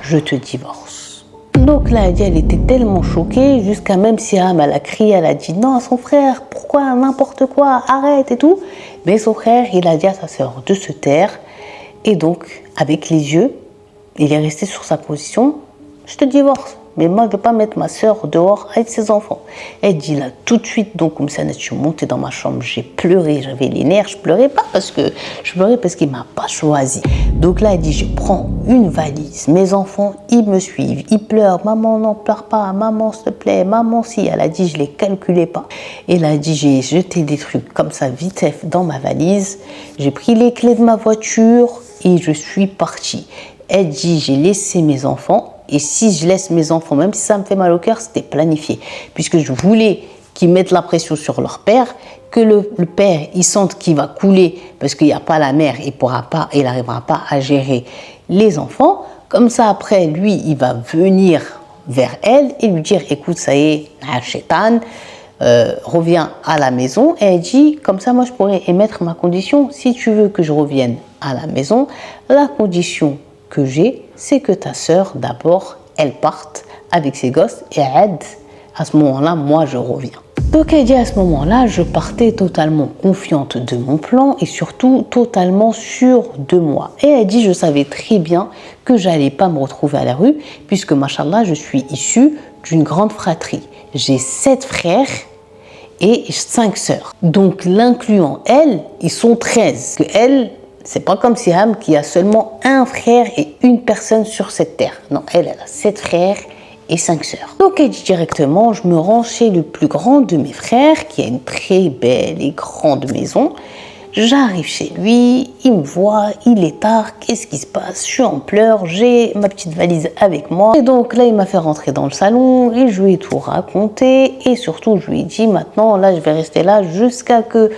Je te divorce. Donc là, elle était tellement choquée, jusqu'à même Siham, elle a crié, elle a dit non à son frère, pourquoi, n'importe quoi, arrête et tout. Mais son frère, il a dit à sa sœur de se taire. Et donc, avec les yeux, il est resté sur sa position, je te divorce. Mais moi, je ne veux pas mettre ma sœur dehors avec ses enfants. Elle dit là, tout de suite, donc comme ça, je suis montée dans ma chambre, j'ai pleuré, j'avais les nerfs, je pleurais parce qu'il ne m'a pas choisi. Donc là, elle dit, je prends une valise, mes enfants, ils me suivent, ils pleurent, maman, n'en pleure pas, maman, s'il te plaît, maman, si. Elle a dit, je ne les calculais pas. Et elle a dit, j'ai jeté des trucs comme ça, vite fait, dans ma valise, j'ai pris les clés de ma voiture et je suis partie. Elle dit, j'ai laissé mes enfants. Et si je laisse mes enfants, même si ça me fait mal au cœur, c'était planifié. Puisque je voulais qu'ils mettent la pression sur leur père, que le père, il sente qu'il va couler parce qu'il n'y a pas la mère, il n'arrivera pas à gérer les enfants. Comme ça, après, lui, il va venir vers elle et lui dire, écoute, ça y est, Chétan, reviens à la maison. Et elle dit, comme ça, moi, je pourrais émettre ma condition. Si tu veux que je revienne à la maison, la condition que j'ai, c'est que ta sœur, d'abord, elle parte avec ses gosses et aide. À ce moment-là, moi, je reviens. Donc, elle dit à ce moment-là, je partais totalement confiante de mon plan et surtout totalement sûre de moi. Et elle dit, je savais très bien que j'allais pas me retrouver à la rue puisque, machallah, je suis issue d'une grande fratrie. J'ai 7 frères et 5 sœurs. Donc, l'incluant elle, ils sont 13. Elle, c'est pas comme Siham qui a seulement un frère et une personne sur cette terre. Non, elle a 7 frères et 5 sœurs. Donc elle dit directement, je me rends chez le plus grand de mes frères qui a une très belle et grande maison. J'arrive chez lui, il me voit, il est tard, qu'est-ce qui se passe? Je suis en pleurs, j'ai ma petite valise avec moi. Et donc là, il m'a fait rentrer dans le salon et je lui ai tout raconté. Et surtout, je lui ai dit, maintenant, là, je vais rester là jusqu'à que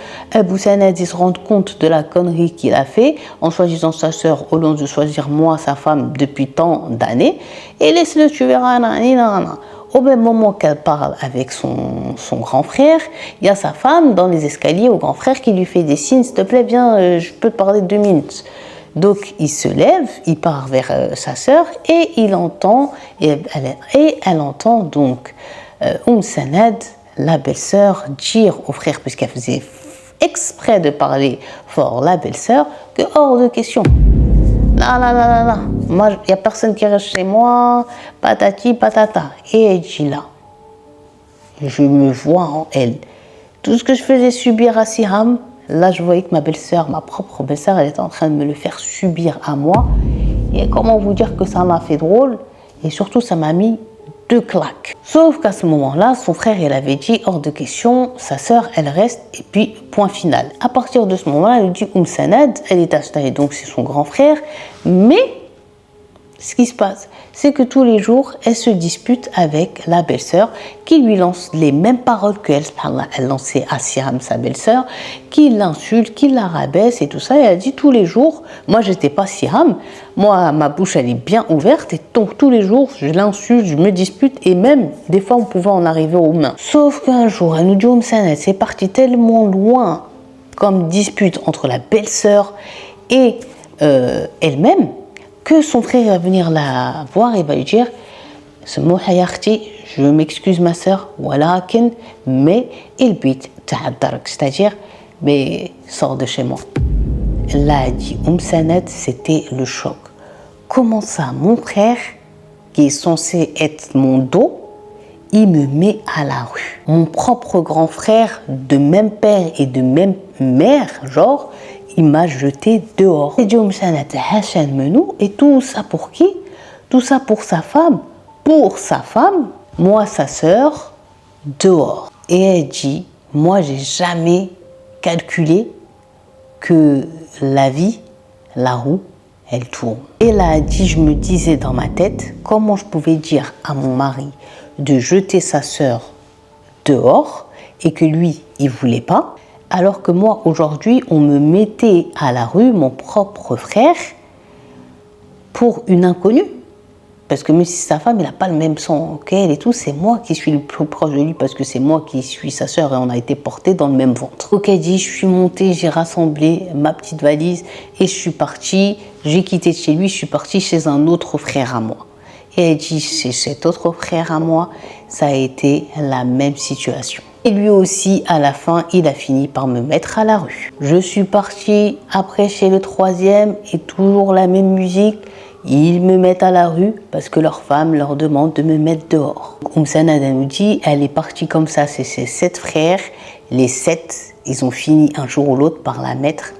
Boussanad se rende compte de la connerie qu'il a fait en choisissant sa sœur au lieu de choisir moi, sa femme, depuis tant d'années. Et laisse-le, tu verras, nanana. Au même moment qu'elle parle avec son grand frère, il y a sa femme dans les escaliers au grand frère qui lui fait des signes, s'il te plaît, viens, je peux te parler 2 minutes. Donc il se lève, il part vers sa sœur et il entend, et elle entend donc Sanad la belle-sœur dire au frère, puisqu'elle faisait exprès de parler fort, la belle-sœur, que hors de question. Là, là, là, là, là. Moi, il n'y a personne qui reste chez moi, patati, patata. Et elle dit là, je me vois en elle. Tout ce que je faisais subir à Siham, là, je voyais que ma belle-sœur, ma propre belle-sœur, elle était en train de me le faire subir à moi. Et comment vous dire que ça m'a fait drôle, et surtout, ça m'a mis 2 claques. Sauf qu'à ce moment-là, son frère, il avait dit hors de question, sa sœur, elle reste, et puis point final. À partir de ce moment-là, elle dit Sanad, elle est installée, donc c'est son grand frère, mais ce qui se passe, c'est que tous les jours, elle se dispute avec la belle-sœur qui lui lance les mêmes paroles qu'elle, elle lançait à Siam, sa belle-sœur, qui l'insulte, qui la rabaisse et tout ça. Et elle dit tous les jours, moi j'étais pas Siam, moi ma bouche elle est bien ouverte et donc tous les jours je l'insulte, je me dispute et même des fois on pouvait en arriver aux mains. Sauf qu'un jour, elle nous dit c'est parti tellement loin comme dispute entre la belle-sœur et elle-même, que son frère va venir la voir et va lui dire je m'excuse ma sœur, mais il bit c'est-à-dire mais sors de chez moi. Là, elle dit Sanad, c'était le choc. Comment ça, mon frère, qui est censé être mon dos, il me met à la rue. Mon propre grand frère, de même père et de même mère, genre, il m'a jeté dehors. Et et tout ça pour qui? Tout ça pour sa femme. Pour sa femme, moi, sa sœur, dehors. Et elle dit, moi, j'ai jamais calculé que la vie, la roue, elle tourne. Et là, elle dit, je me disais dans ma tête, comment je pouvais dire à mon mari de jeter sa sœur dehors et que lui, il voulait pas. Alors que moi, aujourd'hui, on me mettait à la rue, mon propre frère, pour une inconnue. Parce que même si sa femme, il n'a pas le même sang qu'elle et tout, c'est moi qui suis le plus proche de lui parce que c'est moi qui suis sa sœur et on a été portés dans le même ventre. Donc elle dit, je suis montée, j'ai rassemblé ma petite valise et je suis partie, j'ai quitté chez lui, je suis partie chez un autre frère à moi. Et elle dit, chez cet autre frère à moi, ça a été la même situation. Et lui aussi, à la fin, il a fini par me mettre à la rue. Je suis partie après chez le troisième et toujours la même musique. Ils me mettent à la rue parce que leur femme leur demande de me mettre dehors. Sanad nous dit, elle est partie comme ça, c'est ses 7 frères. Les 7, ils ont fini un jour ou l'autre par la mettre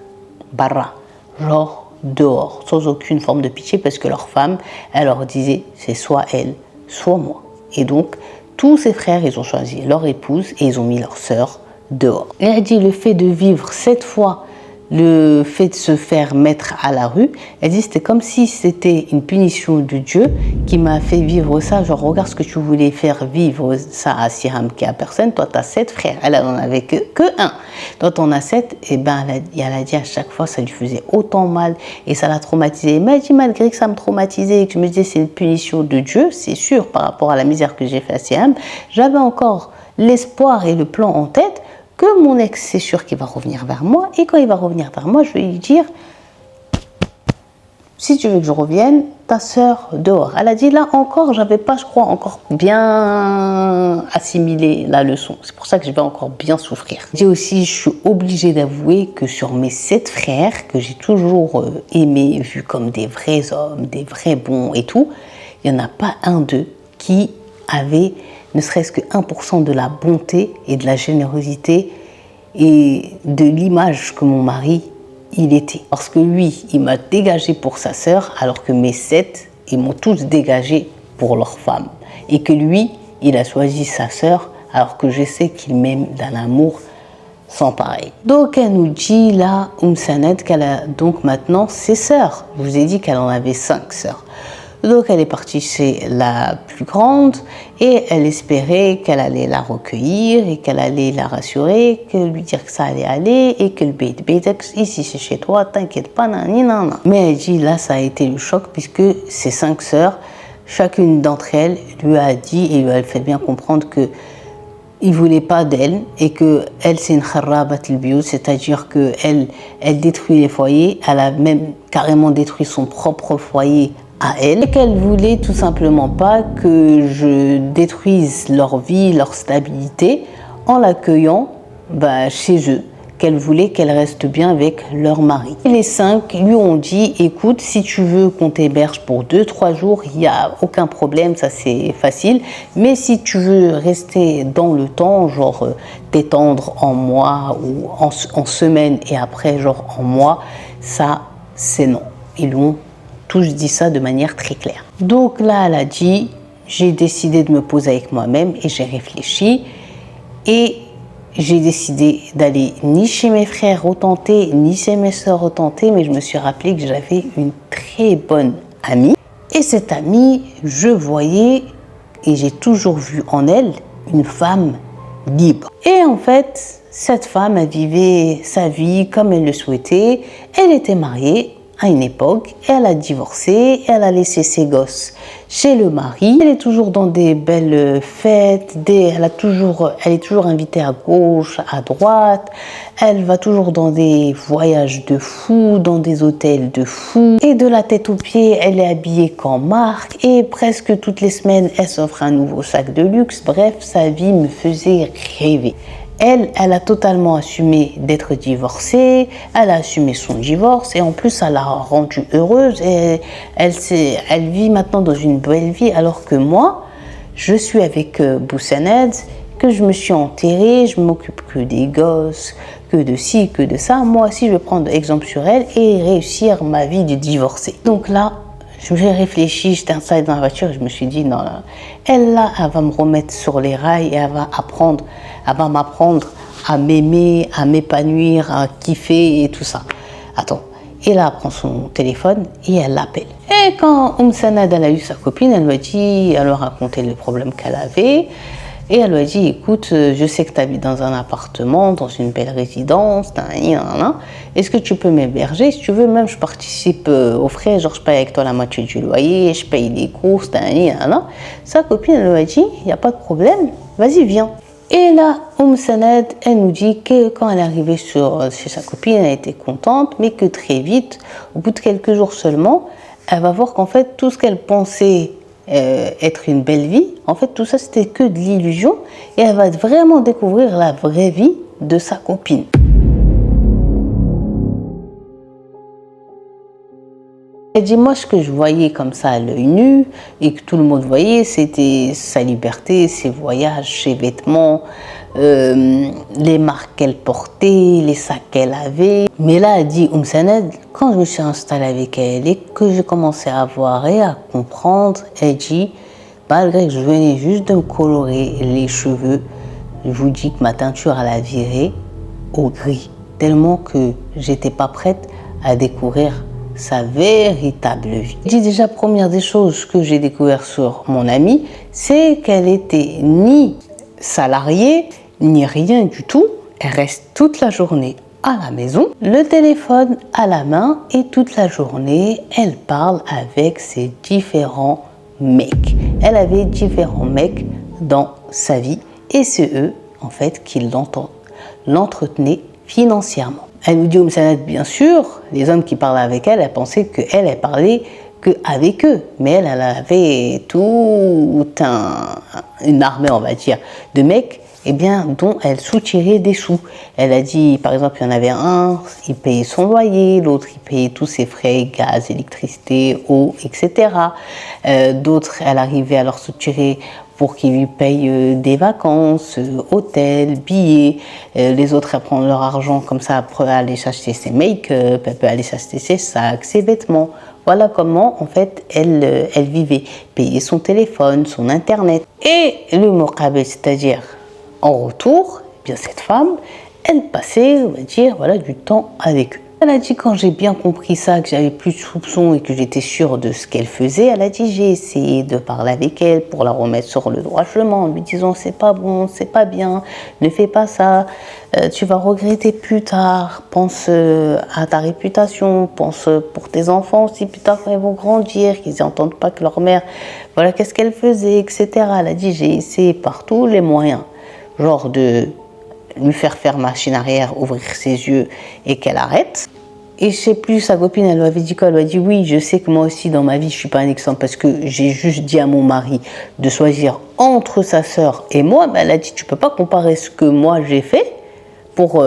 barra, genre dehors, sans aucune forme de pitié parce que leur femme, elle leur disait, c'est soit elle, soit moi. Et donc, tous ses frères, ils ont choisi leur épouse et ils ont mis leur sœur dehors. Et elle dit le fait de vivre 7 fois, le fait de se faire mettre à la rue, elle dit c'était comme si c'était une punition de Dieu qui m'a fait vivre ça. Genre regarde ce que tu voulais faire vivre ça à Siham qui a personne. Toi tu as 7 frères, elle n'en avait que un. Toi tu en as 7, et ben elle a dit à chaque fois ça lui faisait autant mal et ça l'a traumatisée. Mais elle dit malgré que ça me traumatisait et que je me disais c'est une punition de Dieu, c'est sûr par rapport à la misère que j'ai fait à Siham, j'avais encore l'espoir et le plan en tête que mon ex, c'est sûr qu'il va revenir vers moi. Et quand il va revenir vers moi, je vais lui dire, si tu veux que je revienne, ta sœur dehors. Elle a dit, là encore, j'avais pas, je crois, encore bien assimilé la leçon. C'est pour ça que je vais encore bien souffrir. J'ai aussi, je suis obligée d'avouer que sur mes 7 frères, que j'ai toujours aimés, vus comme des vrais hommes, des vrais bons et tout, il n'y en a pas un d'eux qui avait ne serait-ce que 1% de la bonté et de la générosité et de l'image que mon mari, il était. Parce que lui, il m'a dégagé pour sa sœur, alors que mes 7, ils m'ont tous dégagé pour leur femme. Et que lui, il a choisi sa sœur, alors que je sais qu'il m'aime d'un amour sans pareil. Donc elle nous dit là, Sanad, qu'elle a donc maintenant ses sœurs. Je vous ai dit qu'elle en avait 5 sœurs. Donc elle est partie chez la plus grande et elle espérait qu'elle allait la recueillir et qu'elle allait la rassurer, qu'elle lui dire que ça allait aller et que le bébé, ici c'est chez toi, t'inquiète pas, nanana. Mais elle dit là ça a été le choc puisque ses 5 sœurs, chacune d'entre elles lui a dit et lui a fait bien comprendre que il voulait pas d'elle et que elle c'est une kharrabat al-biyut, c'est-à-dire que elle détruit les foyers, elle a même carrément détruit son propre foyer à elle et qu'elle voulait tout simplement pas que je détruise leur vie, leur stabilité en l'accueillant chez eux, qu'elle voulait qu'elle reste bien avec leur mari. Et les 5 lui ont dit, écoute, si tu veux qu'on t'héberge pour 2-3 jours, il n'y a aucun problème, ça c'est facile. Mais si tu veux rester dans le temps, genre t'étendre en mois ou en semaine et après genre en mois, ça c'est non. Ils lui ont tous dit ça de manière très claire. Donc là, elle a dit, j'ai décidé de me poser avec moi-même et j'ai réfléchi et j'ai décidé d'aller ni chez mes frères retenter, ni chez mes sœurs retenter, mais je me suis rappelé que j'avais une très bonne amie. Et cette amie, je voyais et j'ai toujours vu en elle une femme libre. Et en fait, cette femme, elle vivait sa vie comme elle le souhaitait. Elle était mariée à une époque, elle a divorcé, elle a laissé ses gosses chez le mari. Elle est toujours dans des belles fêtes, elle est toujours invitée à gauche, à droite. Elle va toujours dans des voyages de fou, dans des hôtels de fou. Et de la tête aux pieds, elle est habillée qu'en marque. Et presque toutes les semaines, elle s'offre un nouveau sac de luxe. Bref, sa vie me faisait rêver. Elle a totalement assumé d'être divorcée, elle a assumé son divorce et en plus, ça l'a rendue heureuse et elle vit maintenant dans une belle vie alors que moi, je suis avec Boussaned, que je me suis enterrée, je m'occupe que des gosses, que de ci, que de ça. Moi aussi, je vais prendre exemple sur elle et réussir ma vie de divorcée. Donc là, j'ai réfléchi, j'étais installée dans la voiture et je me suis dit, non, elle va me remettre sur les rails et elle va m'apprendre à m'aimer, à m'épanouir, à kiffer et tout ça. Attends. Et là, elle prend son téléphone et elle l'appelle. Et quand Sanad a eu sa copine, elle lui a raconté le problème qu'elle avait. Et elle lui a dit, écoute, je sais que tu habites dans un appartement, dans une belle résidence, est-ce que tu peux m'héberger? Si tu veux, même je participe aux frais, genre je paye avec toi la moitié du loyer, je paye les courses, Sa copine, elle lui a dit, il n'y a pas de problème, vas-y, viens. Et là, Sanad, elle nous dit que quand elle est arrivée chez sa copine, elle était contente, mais que très vite, au bout de quelques jours seulement, elle va voir qu'en fait, tout ce qu'elle pensait être une belle vie, en fait tout ça c'était que de l'illusion et elle va vraiment découvrir la vraie vie de sa copine. Elle dit, moi ce que je voyais comme ça à l'œil nu et que tout le monde voyait, c'était sa liberté, ses voyages, ses vêtements, les marques qu'elle portait, les sacs qu'elle avait. Mais là, elle dit, Sanad, quand je me suis installée avec elle et que j'ai commencé à voir et à comprendre, elle dit, malgré que je venais juste de me colorer les cheveux, je vous dis que ma teinture elle a viré au gris, tellement que j'étais pas prête à découvrir sa véritable vie. Je dis déjà, première des choses que j'ai découvert sur mon amie, c'est qu'elle était ni salariée, ni rien du tout. Elle reste toute la journée à la maison, le téléphone à la main et toute la journée, elle parle avec ses différents mecs. Elle avait différents mecs dans sa vie et c'est eux, en fait, qui l'entretenaient financièrement. Elle nous dit, bien sûr, les hommes qui parlaient avec elle, elle pensait qu'elle, elle parlait qu'avec eux. Mais elle avait toute une armée, on va dire, de mecs dont elle soutirait des sous. Elle a dit, par exemple, il y en avait un, il payait son loyer, l'autre, il payait tous ses frais, gaz, électricité, eau, etc. D'autres, elle arrivait à leur soutirer pour qu'ils lui payent des vacances, hôtels, billets. Les autres, elles prennent leur argent comme ça, après aller s'acheter ses make-up, elle peut aller s'acheter ses sacs, ses vêtements. Voilà comment, en fait, elle vivait. Payer son téléphone, son internet. Et le muqabil, c'est-à-dire en retour, cette femme, elle passait, on va dire, du temps avec eux. Elle a dit, quand j'ai bien compris ça, que j'avais plus de soupçons et que j'étais sûre de ce qu'elle faisait, elle a dit, j'ai essayé de parler avec elle pour la remettre sur le droit chemin en lui disant, c'est pas bon, c'est pas bien, ne fais pas ça, tu vas regretter plus tard, pense à ta réputation, pense pour tes enfants aussi plus tard quand ils vont grandir, qu'ils n'entendent pas que leur mère, qu'est-ce qu'elle faisait, etc. Elle a dit, j'ai essayé par tous les moyens, genre de lui faire machine arrière, ouvrir ses yeux et qu'elle arrête. Et je sais plus, sa copine, elle lui avait dit quoi? Elle lui a dit oui, je sais que moi aussi dans ma vie, je suis pas un exemple parce que j'ai juste dit à mon mari de choisir entre sa sœur et moi. Ben, elle a dit tu peux pas comparer ce que moi j'ai fait pour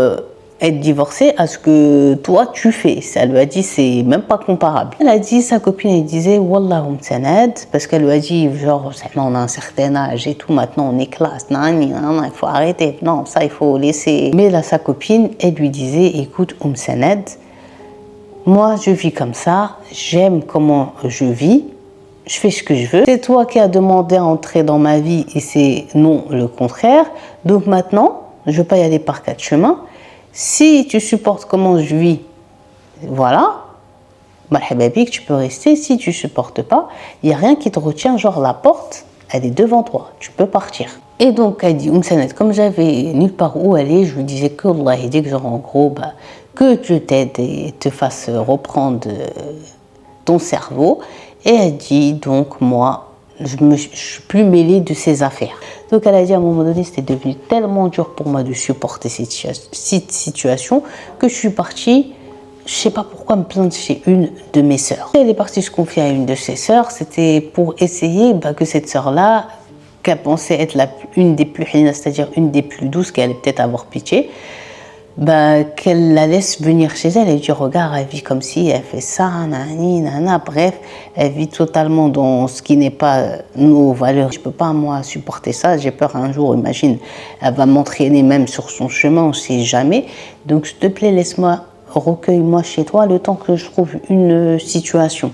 être divorcée à ce que toi tu fais. Ça lui a dit c'est même pas comparable. Elle a dit, sa copine elle disait Wallah Sanad, parce qu'elle lui a dit genre on a un certain âge et tout, maintenant on est classe, non, il faut arrêter, non ça il faut laisser. Mais là sa copine elle lui disait écoute Sanad, moi je vis comme ça, j'aime comment je vis, je fais ce que je veux. C'est toi qui as demandé à entrer dans ma vie et c'est non le contraire. Donc maintenant, je ne veux pas y aller par quatre chemins. Si tu supportes comment je vis, voilà, bah, habibi, que tu peux rester. Si tu ne supportes pas, il n'y a rien qui te retient. Genre la porte, elle est devant toi, tu peux partir. Et donc elle dit, Sanad, comme j'avais nulle part où aller, je lui disais que Allah dit que genre en gros, bah, que je t'aide et te fasse reprendre ton cerveau. Et elle dit, donc moi, je ne suis plus mêlée de ces affaires. Donc elle a dit à un moment donné, c'était devenu tellement dur pour moi de supporter cette situation que je suis partie, je ne sais pas pourquoi, me plaindre chez une de mes sœurs. Elle est partie se confier à une de ses sœurs, c'était pour essayer que cette sœur-là, qu'elle pensait être une des plus hina, c'est-à-dire une des plus douces, qu'elle allait peut-être avoir pitié, qu'elle la laisse venir chez elle et dit regarde, elle vit comme si elle fait ça, nani, nana, bref, elle vit totalement dans ce qui n'est pas nos valeurs. Je peux pas moi supporter ça, j'ai peur un jour, imagine, elle va m'entraîner même sur son chemin, on sait jamais. Donc s'il te plaît, laisse-moi, recueille-moi chez toi le temps que je trouve une situation.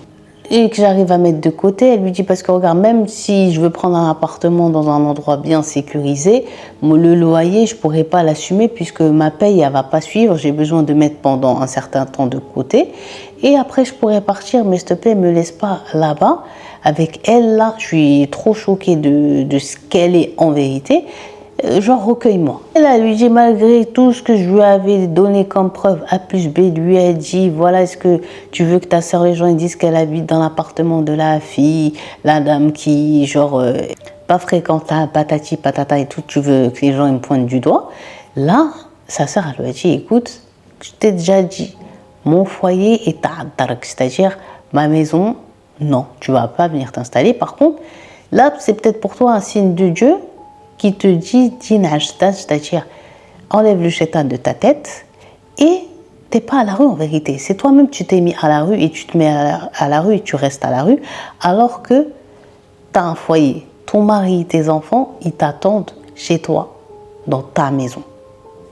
Et que j'arrive à mettre de côté, elle lui dit parce que regarde, même si je veux prendre un appartement dans un endroit bien sécurisé, le loyer, je pourrais pas l'assumer puisque ma paye, elle va pas suivre. J'ai besoin de mettre pendant un certain temps de côté. Et après, je pourrais partir, mais s'il te plaît, me laisse pas là-bas. Avec elle, là, je suis trop choquée de ce qu'elle est en vérité. Genre, recueille-moi. Et là, elle lui dit, malgré tout ce que je lui avais donné comme preuve, A plus B, lui a dit, voilà, est-ce que tu veux que ta soeur, les gens disent qu'elle habite dans l'appartement de la fille, la dame qui, genre, pas fréquentable, patati, patata et tout, tu veux que les gens ils me pointent du doigt. Là, sa soeur, elle lui a dit, écoute, je t'ai déjà dit, mon foyer est à Dark, c'est-à-dire ma maison, non, tu vas pas venir t'installer. Par contre, là, c'est peut-être pour toi un signe de Dieu qui te dit c'est-à-dire enlève le shaitan de ta tête et t'es pas à la rue en vérité. C'est toi-même tu t'es mis à la rue et tu te mets à la rue et tu restes à la rue alors que tu as un foyer. Ton mari, tes enfants, ils t'attendent chez toi, dans ta maison.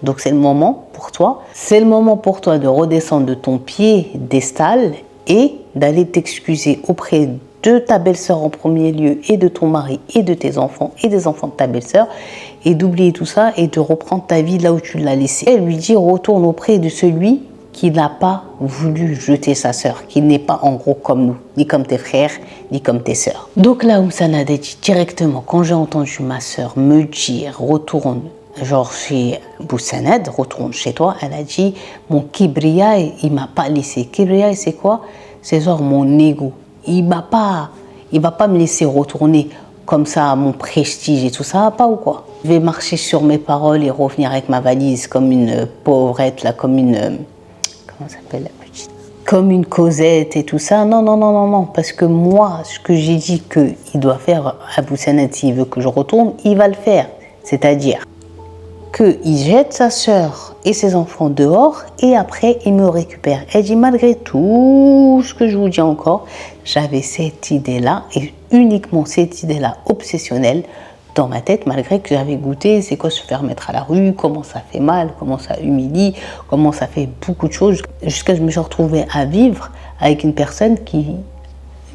Donc c'est le moment pour toi. C'est le moment pour toi de redescendre de ton piédestal et d'aller t'excuser auprès de ta belle-sœur en premier lieu et de ton mari et de tes enfants et des enfants de ta belle-sœur et d'oublier tout ça et de reprendre ta vie là où tu l'as laissée. Elle lui dit retourne auprès de celui qui n'a pas voulu jeter sa sœur, qui n'est pas en gros comme nous, ni comme tes frères, ni comme tes sœurs. Donc là, Sanad a dit directement, quand j'ai entendu ma sœur me dire retourne genre chez Sanad, retourne chez toi, elle a dit mon kibriya, il m'a pas laissé. Kibriya, c'est quoi? C'est genre mon ego. Il va pas me laisser retourner comme ça à mon prestige et tout ça, va pas ou quoi? Je vais marcher sur mes paroles et revenir avec ma valise comme une pauvrette là, comme une comment s'appelle la petite? Comme une Cosette et tout ça. Non, non, non, non, non, parce que moi, ce que j'ai dit qu'il doit faire Abou Sanad s'il veut que je retourne, il va le faire. C'est-à-dire qu'il jette sa sœur et ses enfants dehors et après il me récupère. Elle dit malgré tout ce que je vous dis encore, j'avais cette idée-là et uniquement cette idée-là obsessionnelle dans ma tête, malgré que j'avais goûté c'est quoi se faire mettre à la rue, comment ça fait mal, comment ça humilie, comment ça fait beaucoup de choses, jusqu'à ce que je me suis retrouvée à vivre avec une personne qui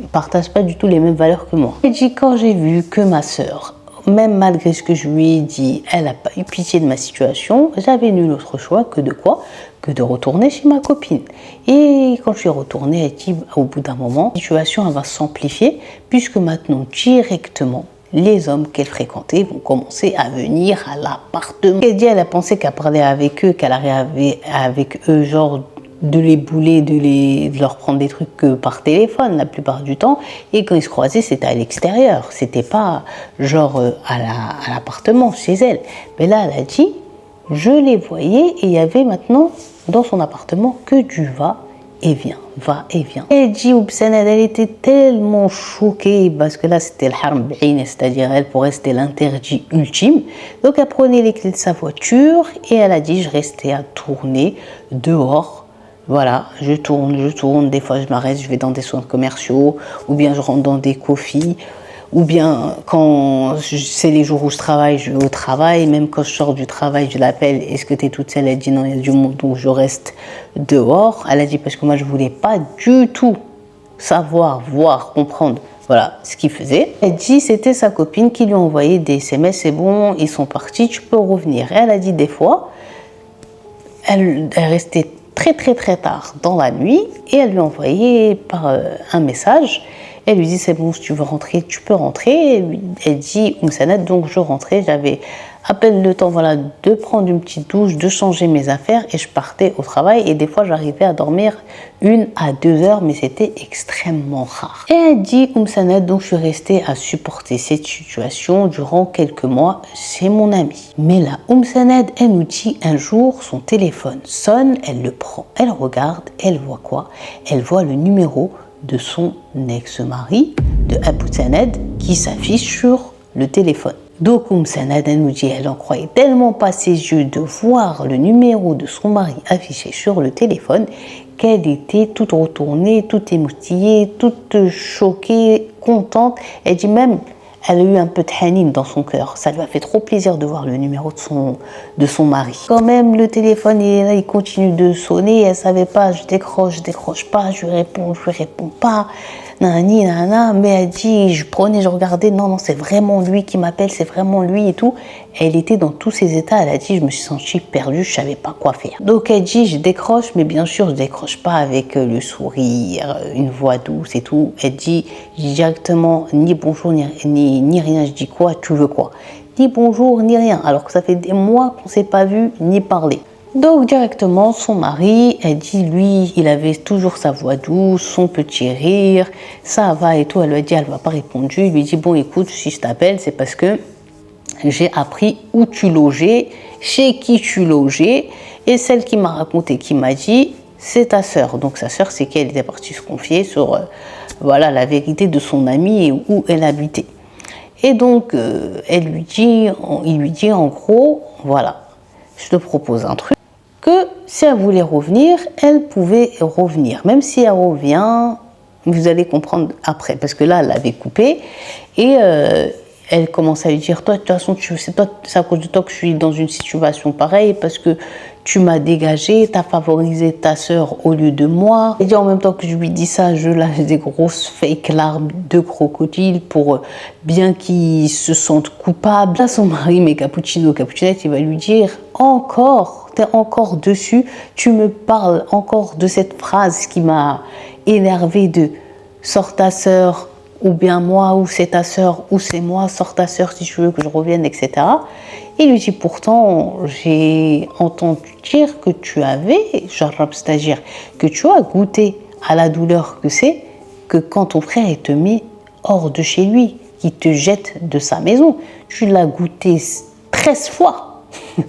ne partage pas du tout les mêmes valeurs que moi. Elle dit quand j'ai vu que ma sœur, même malgré ce que je lui ai dit, elle n'a pas eu pitié de ma situation, j'avais nul autre choix que de quoi? Que de retourner chez ma copine. Et quand je suis retournée, elle dit, au bout d'un moment, la situation elle va s'amplifier, puisque maintenant, directement, les hommes qu'elle fréquentait vont commencer à venir à l'appartement. Elle dit, elle a pensé qu'elle parlait avec eux, qu'elle arrivait avec eux, genre, de les bouler, de leur prendre des trucs que par téléphone la plupart du temps. Et quand ils se croisaient, c'était à l'extérieur. C'était pas genre à l'appartement, chez elle. Mais là, elle a dit, je les voyais et il y avait maintenant dans son appartement que du va et vient, va et vient. Et dit Oumsanad, elle était tellement choquée parce que là c'était le haram b'ayn, c'est-à-dire elle, pour elle c'était l'interdit ultime. Donc elle prenait les clés de sa voiture et elle a dit je restais à tourner dehors. Voilà, je tourne, des fois je m'arrête, je vais dans des centres commerciaux ou bien je rentre dans des coffees. Ou bien, quand c'est les jours où je travaille, je vais au travail. Même quand je sors du travail, je l'appelle. Est-ce que tu es toute seule? Elle dit non, il y a du monde, donc je reste dehors. Elle a dit parce que moi, je ne voulais pas du tout savoir, voir, comprendre. Voilà ce qu'il faisait. Elle dit c'était sa copine qui lui a envoyé des SMS. C'est bon, ils sont partis, tu peux revenir. Et elle a dit des fois, elle restait très tard dans la nuit et elle lui a envoyé par un message. Elle lui dit c'est bon, si tu veux rentrer, tu peux rentrer. Elle dit Oumsanad, donc je rentrais, j'avais à peine le temps voilà, de prendre une petite douche, de changer mes affaires et je partais au travail. Et des fois j'arrivais à dormir 1 à 2 heures, mais c'était extrêmement rare. Et elle dit Oumsanad, donc je suis restée à supporter cette situation durant quelques mois, c'est mon amie. Mais là, Oumsanad, elle nous dit un jour, son téléphone sonne, elle le prend, elle regarde, elle voit quoi? Elle voit le numéro de son ex-mari, de Abou-Sanad, qui s'affiche sur le téléphone. Donc Oumsanad, elle nous dit, elle en croyait tellement pas ses yeux de voir le numéro de son mari affiché sur le téléphone qu'elle était toute retournée, toute émoustillée, toute choquée, contente. Elle dit même, elle a eu un peu de hanim dans son cœur. Ça lui a fait trop plaisir de voir le numéro de son mari. Quand même, le téléphone, il continue de sonner. Elle savait pas, je décroche pas, je lui réponds pas. Nani, nana. Mais elle dit, je regardais, non, c'est vraiment lui qui m'appelle, c'est vraiment lui et tout. Elle était dans tous ses états. Elle a dit, je me suis sentie perdue, je savais pas quoi faire. Donc elle dit, je décroche, mais bien sûr, je décroche pas avec le sourire, une voix douce et tout. Elle dit directement, ni bonjour, ni rien. Je dis quoi, tu veux quoi? Ni bonjour, ni rien. Alors que ça fait des mois qu'on s'est pas vu ni parlé. Donc directement, son mari, elle dit, lui, il avait toujours sa voix douce, son petit rire, ça va et tout. Elle lui a dit, elle va pas répondu. Il lui dit, bon écoute, si je t'appelle, c'est parce que j'ai appris où tu logeais, chez qui tu logeais, et celle qui m'a raconté, qui m'a dit, c'est ta sœur. Donc sa sœur, c'est qu'elle était partie se confier sur voilà, la vérité de son amie et où elle habitait. Et donc, il lui dit en gros, voilà, je te propose un truc, que si elle voulait revenir, elle pouvait revenir. Même si elle revient, vous allez comprendre après, parce que là, elle l'avait coupé, et elle commence à lui dire, toi, de toute façon, c'est à cause de toi que je suis dans une situation pareille, parce que tu m'as dégagé, tu as favorisé ta sœur au lieu de moi. Et en même temps que je lui dis ça, je lâche des grosses fake larmes de crocodile pour bien qu'il se sente coupable. Là, son mari, mais Cappuccinette, il va lui dire, encore, t'es encore dessus, tu me parles encore de cette phrase qui m'a énervée de « sors ta sœur », ou bien moi, ou c'est ta sœur, ou c'est moi, sors ta sœur si tu veux que je revienne, etc. Il lui dit pourtant, j'ai entendu dire que tu avais, c'est-à-dire que tu as goûté à la douleur que c'est que quand ton frère il te met hors de chez lui, qu'il te jette de sa maison. Tu l'as goûté 13 fois,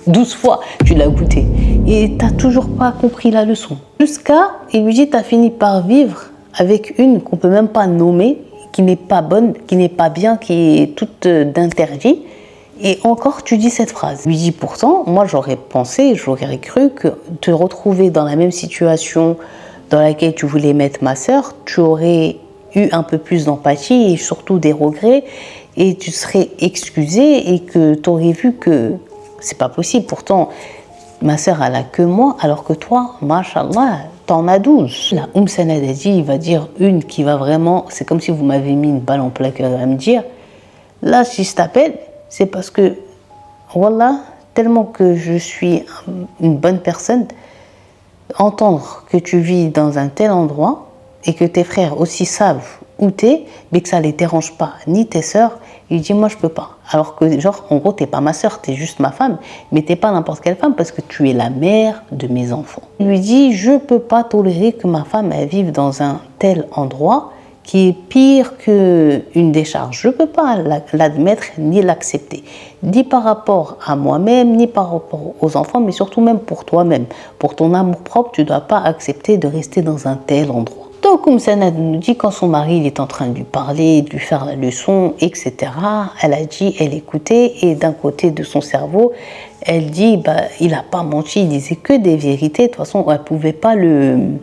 12 fois, tu l'as goûté. Et tu n'as toujours pas compris la leçon. Jusqu'à, il lui dit, tu as fini par vivre avec une qu'on ne peut même pas nommer, qui n'est pas bonne, qui n'est pas bien, qui est toute d'interdit. Et encore, tu dis cette phrase. Il lui dit pourtant, moi j'aurais cru que te retrouver dans la même situation dans laquelle tu voulais mettre ma sœur, tu aurais eu un peu plus d'empathie et surtout des regrets et tu serais excusé et que tu aurais vu que c'est pas possible. Pourtant, ma sœur elle a que moi, alors que toi, machallah, t'en as 12. La Oumsanad a dit, il va dire une qui va vraiment, c'est comme si vous m'avez mis une balle en plein cœur à me dire, là si je t'appelle, c'est parce que, voilà, tellement que je suis une bonne personne, entendre que tu vis dans un tel endroit et que tes frères aussi savent où t'es, mais que ça les dérange pas, ni tes sœurs, il dit moi je peux pas. Alors que genre en gros t'es pas ma sœur, t'es juste ma femme, mais t'es pas n'importe quelle femme parce que tu es la mère de mes enfants. Il lui dit je peux pas tolérer que ma femme elle vive dans un tel endroit qui est pire qu'une décharge. Je ne peux pas l'admettre ni l'accepter, ni par rapport à moi-même, ni par rapport aux enfants, mais surtout même pour toi-même. Pour ton amour propre, tu ne dois pas accepter de rester dans un tel endroit. Donc, Sanad nous dit quand son mari il est en train de lui parler, de lui faire la leçon, etc., elle a dit, elle écoutait, et d'un côté de son cerveau, elle dit, il n'a pas menti, il disait que des vérités. De toute façon, elle ne pouvait pas le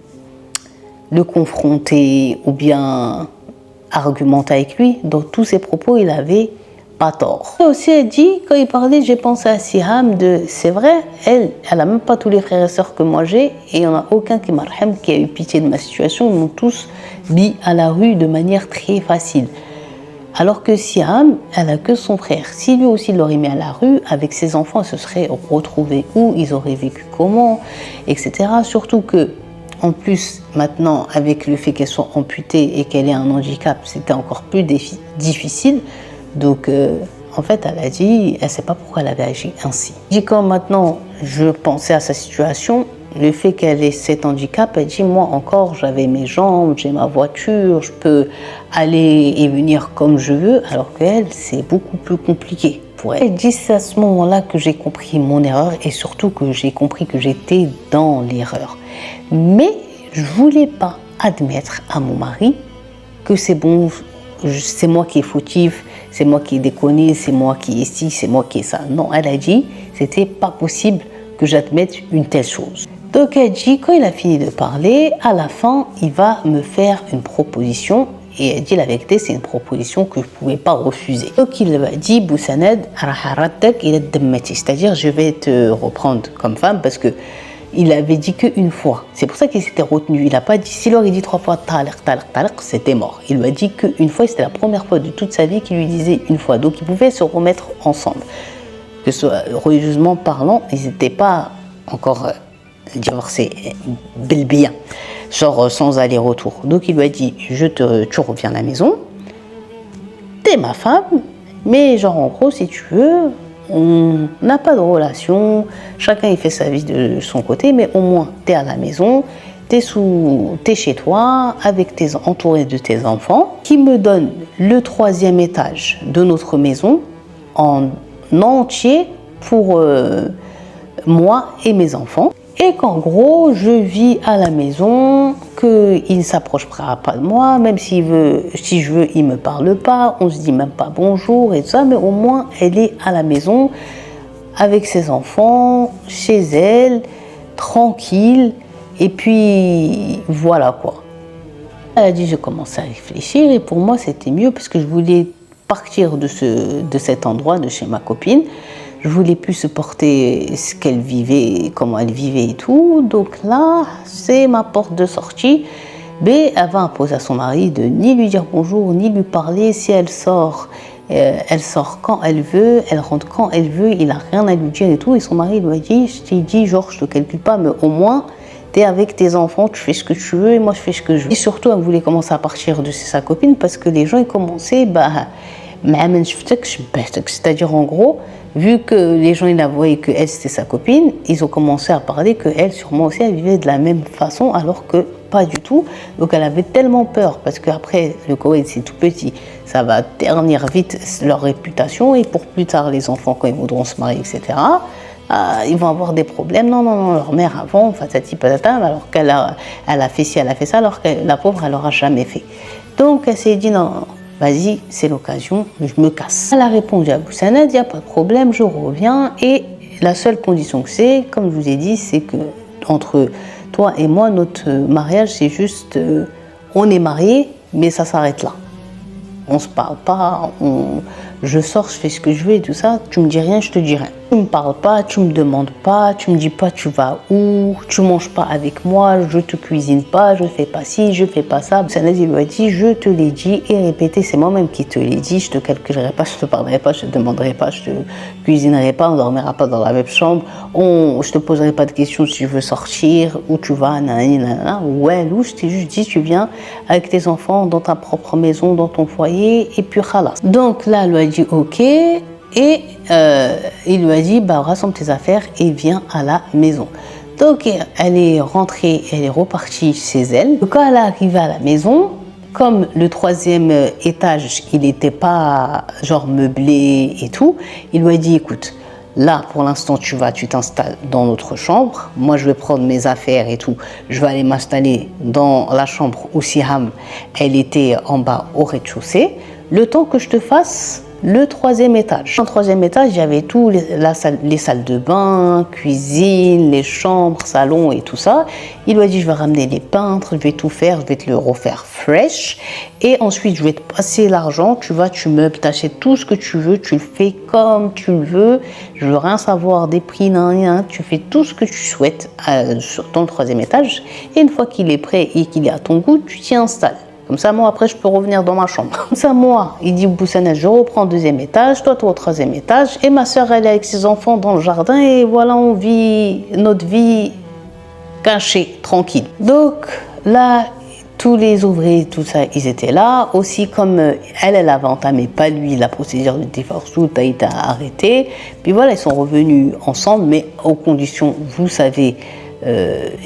confronter ou bien argumenter avec lui. Dans tous ses propos, il avait pas tort. Et aussi, elle dit, quand il parlait, j'ai pensé à Siham, c'est vrai, elle a même pas tous les frères et sœurs que moi j'ai, et il n'y en a aucun qui a eu pitié de ma situation. Ils m'ont tous mis à la rue de manière très facile. Alors que Siham, elle a que son frère. Si lui aussi l'aurait mis à la rue, avec ses enfants, ils se seraient retrouvés où, ils auraient vécu comment, etc. Surtout que, en plus, maintenant, avec le fait qu'elle soit amputée et qu'elle ait un handicap, c'était encore plus difficile. Donc, en fait, elle a dit, elle ne sait pas pourquoi elle avait agi ainsi. Elle dit, quand maintenant je pensais à sa situation, le fait qu'elle ait cet handicap, elle dit, moi encore, j'avais mes jambes, j'ai ma voiture, je peux aller et venir comme je veux, alors qu'elle, c'est beaucoup plus compliqué pour elle. Elle dit, c'est à ce moment-là que j'ai compris mon erreur et surtout que j'ai compris que j'étais dans l'erreur. Mais je ne voulais pas admettre à mon mari que c'est bon, c'est moi qui est fautif, c'est moi qui ai déconné, c'est moi qui est ci, c'est moi qui est ça. Non, elle a dit, c'était pas possible que j'admette une telle chose. Donc elle dit, quand il a fini de parler, à la fin, il va me faire une proposition. Et elle dit la vérité, c'est une proposition que je ne pouvais pas refuser. Donc il m'a dit, Boussaned, c'est-à-dire je vais te reprendre comme femme parce que il avait dit qu'une fois. C'est pour ça qu'il s'était retenu. Il n'a pas dit, s'il aurait dit 3 fois talaq, c'était mort. Il lui a dit qu'une fois, c'était la première fois de toute sa vie qu'il lui disait une fois. Donc ils pouvaient se remettre ensemble. Que ce soit religieusement parlant, ils n'étaient pas encore divorcés, bien, genre sans aller-retour. Donc il lui a dit, tu reviens à la maison, t'es ma femme, mais genre en gros, si tu veux, on n'a pas de relation, chacun il fait sa vie de son côté, mais au moins t'es à la maison, t'es chez toi, entouré de tes enfants, qui me donne le 3e étage de notre maison en entier pour moi et mes enfants. Et qu'en gros, je vis à la maison, qu'il ne s'approchera pas de moi, même si je veux, il ne me parle pas, on ne se dit même pas bonjour et tout ça, mais au moins, elle est à la maison, avec ses enfants, chez elle, tranquille, et puis voilà quoi. Elle a dit, je commence à réfléchir, et pour moi, c'était mieux, parce que je voulais partir de cet endroit, de chez ma copine. Je voulais plus supporter ce qu'elle vivait, comment elle vivait et tout. Donc là, c'est ma porte de sortie. Mais elle va imposer à son mari de ni lui dire bonjour, ni lui parler. Si elle sort quand elle veut, elle rentre quand elle veut. Il n'a rien à lui dire et tout. Et son mari lui a dit, je t'ai dit, genre, je te calcule pas, mais au moins, t'es avec tes enfants, tu fais ce que tu veux et moi, je fais ce que je veux. Et surtout, elle voulait commencer à partir de sa copine parce que les gens, ils commençaient, c'est-à-dire en gros, vu que les gens ils la voyaient qu'elle c'était sa copine, ils ont commencé à parler qu'elle sûrement aussi elle vivait de la même façon alors que pas du tout. Donc elle avait tellement peur parce qu'après le Koweït c'est tout petit, ça va ternir vite leur réputation et pour plus tard les enfants quand ils voudront se marier etc. Ils vont avoir des problèmes. Non, leur mère avant, patati patata, alors qu'elle a fait ci, elle a fait ça, alors que la pauvre elle n'aura jamais fait. Donc elle s'est dit non. Vas-y, c'est l'occasion, je me casse. Elle a répondu à Boussaned, il n'y a pas de problème, je reviens. Et la seule condition que c'est, comme je vous ai dit, c'est que entre toi et moi, notre mariage, c'est juste, on est mariés, mais ça s'arrête là. On ne se parle pas, je sors, je fais ce que je veux et tout ça, tu me dis rien, je te dis rien. Tu me parles pas, tu me demandes pas, tu me dis pas tu vas où, tu manges pas avec moi, je te cuisine pas, je fais pas ci, je fais pas ça. Boussaned il lui a dit, je te l'ai dit et répété, c'est moi-même qui te l'ai dit, je te calculerai pas, je te parlerai pas, je te demanderai pas, je te cuisinerai pas, on dormira pas dans la même chambre, je te poserai pas de questions si tu veux sortir, où tu vas, nanana. Ouais, Lou, je t'ai juste dit, tu viens avec tes enfants dans ta propre maison, dans ton foyer et puis khalas. Donc là, elle lui a dit ok. Et il lui a dit, rassemble tes affaires et viens à la maison. Donc elle est rentrée, elle est repartie chez elle. Donc, quand elle est arrivée à la maison, comme le troisième étage, il n'était pas genre meublé et tout, il lui a dit, écoute, là, pour l'instant, tu t'installes dans notre chambre. Moi, je vais prendre mes affaires et tout. Je vais aller m'installer dans la chambre où Siham, elle était en bas au rez-de-chaussée. Le temps que je te fasse le troisième étage. Dans le troisième étage, il y avait tout, les salles de bain, cuisine, les chambres, salon et tout ça. Il lui a dit, je vais ramener les peintres, je vais tout faire, je vais te le refaire fresh. Et ensuite, je vais te passer l'argent, tu meubles, t'achètes tout ce que tu veux, tu le fais comme tu le veux. Je veux rien savoir des prix, rien. Tu fais tout ce que tu souhaites dans le troisième étage. Et une fois qu'il est prêt et qu'il est à ton goût, tu t'y installes. Comme ça, moi, après, je peux revenir dans ma chambre. Comme ça, moi, il dit, Boussana, je reprends au deuxième étage, toi au troisième étage. Et ma soeur, elle est avec ses enfants dans le jardin. Et voilà, on vit notre vie cachée, tranquille. Donc, là, tous les ouvriers, tout ça, ils étaient là. Aussi, comme elle avait entamé, pas lui, la procédure de divorce, tout a été arrêté. Puis voilà, ils sont revenus ensemble, mais aux conditions, vous savez,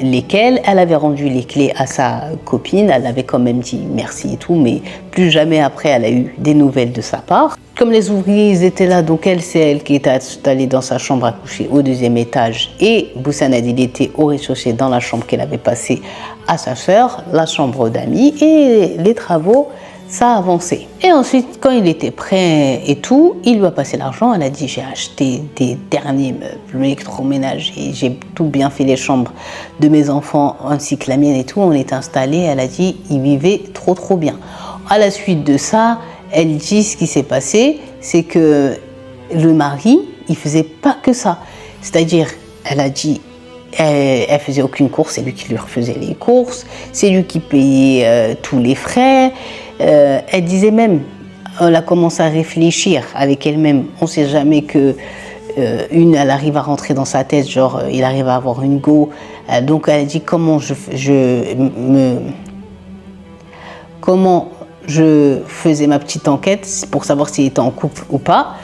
lesquelles. Elle avait rendu les clés à sa copine, elle avait quand même dit merci et tout, mais plus jamais après elle a eu des nouvelles de sa part. Comme les ouvriers ils étaient là, donc elle, c'est elle qui était installée dans sa chambre à coucher au deuxième étage et Boussanad il était au rez-de-chaussée dans la chambre qu'elle avait passée à sa sœur, la chambre d'amis, et les travaux ça a avancé. Et ensuite, quand il était prêt et tout, il lui a passé l'argent. Elle a dit, j'ai acheté des derniers meubles, l'électroménager, j'ai tout bien fait les chambres de mes enfants ainsi que la mienne et tout. On est installés. Elle a dit, il vivait trop bien. À la suite de ça, elle dit, ce qui s'est passé, c'est que le mari, il faisait pas que ça. C'est-à-dire, elle a dit, elle faisait aucune course, c'est lui qui lui refaisait les courses, c'est lui qui payait tous les frais. Elle disait même, elle a commencé à réfléchir avec elle-même, on ne sait jamais que elle arrive à rentrer dans sa tête, genre il arrive à avoir une go. Donc elle a dit comment je faisais ma petite enquête pour savoir s'il était en couple ou pas.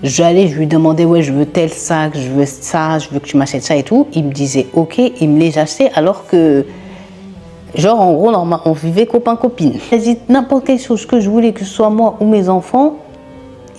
Je lui demandais, ouais, je veux tel sac, je veux ça, je veux que tu m'achètes ça et tout. Il me disait, ok, il me les achetait alors que, genre, en gros, on vivait copain-copine. Il a dit n'importe quelle chose que je voulais, que ce soit moi ou mes enfants,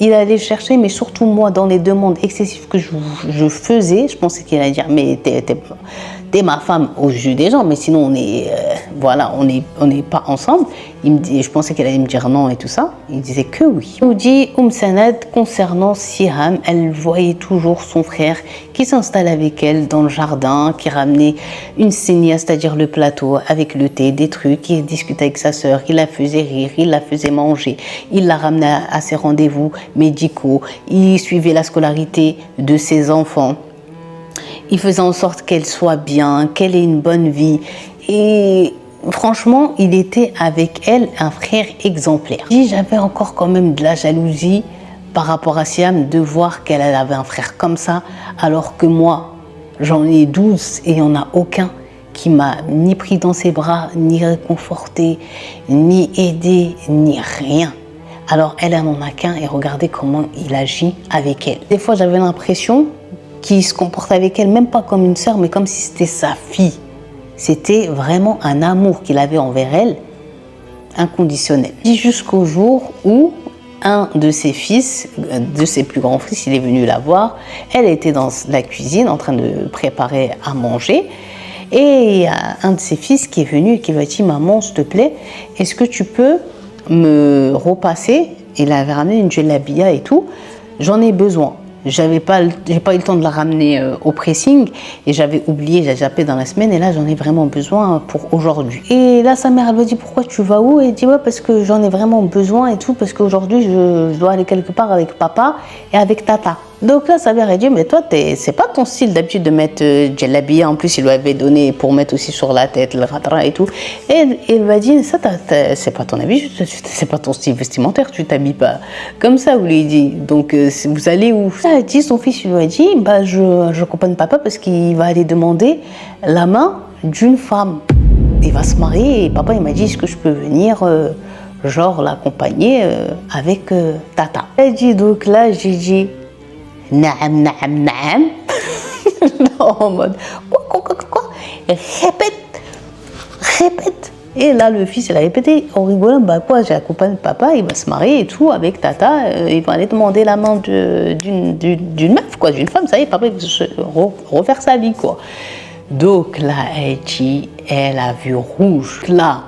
il allait chercher, mais surtout moi, dans les demandes excessives que je faisais, je pensais qu'il allait dire, mais t'es ma femme aux yeux des gens, mais sinon on est, voilà, on n'est pas ensemble. Je pensais qu'elle allait me dire non et tout ça. Il disait que oui. Il nous dit, Sanad, concernant Siham, elle voyait toujours son frère qui s'installe avec elle dans le jardin, qui ramenait une sénia, c'est-à-dire le plateau avec le thé, des trucs, qui discutait avec sa sœur, il la faisait rire, il la faisait manger, il la ramenait à ses rendez-vous médicaux, il suivait la scolarité de ses enfants. Il faisait en sorte qu'elle soit bien, qu'elle ait une bonne vie. Et franchement, il était avec elle un frère exemplaire. J'avais encore quand même de la jalousie par rapport à Siam de voir qu'elle avait un frère comme ça, alors que moi, j'en ai 12 et il n'y en a aucun qui m'a ni pris dans ses bras, ni réconforté, ni aidé, ni rien. Alors elle m'en a qu'un et regardez comment il agit avec elle. Des fois, j'avais l'impression qu'il se comportait avec elle, même pas comme une sœur, mais comme si c'était sa fille. C'était vraiment un amour qu'il avait envers elle, inconditionnel. Jusqu'au jour où un de ses fils, de ses plus grands fils, il est venu la voir. Elle était dans la cuisine en train de préparer à manger. Et il y a un de ses fils qui est venu et qui lui a dit, maman, s'il te plaît, est-ce que tu peux me repasser? Il avait ramené une djellabia et tout. J'en ai besoin. J'ai pas eu le temps de la ramener au pressing et j'avais oublié, j'ai zappé dans la semaine et là j'en ai vraiment besoin pour aujourd'hui. Et là sa mère elle me dit pourquoi tu vas où? Et elle dit ouais parce que j'en ai vraiment besoin et tout parce qu'aujourd'hui je dois aller quelque part avec papa et avec tata. Donc là sa mère elle dit mais toi c'est pas ton style d'habitude de mettre djellabia, en plus il lui avait donné pour mettre aussi sur la tête le radra et tout. Et il lui a dit ça c'est pas ton habitude, c'est pas ton style vestimentaire, tu t'habilles pas comme ça, vous lui dit. Donc vous allez où? Elle a dit, son fils lui a dit bah je accompagne papa parce qu'il va aller demander la main d'une femme. Il va se marier et papa il m'a dit est-ce que je peux venir genre l'accompagner avec tata. Elle dit donc là j'ai dit naam naam naam. En mode quoi répète. Et là, le fils, il a répété en rigolant, bah quoi, j'accompagne papa, il va se marier et tout, avec tata, il va aller demander la main d'une meuf, quoi, d'une femme, ça y est, papa, il va refaire sa vie, quoi. Donc là, elle a vu rouge. Là,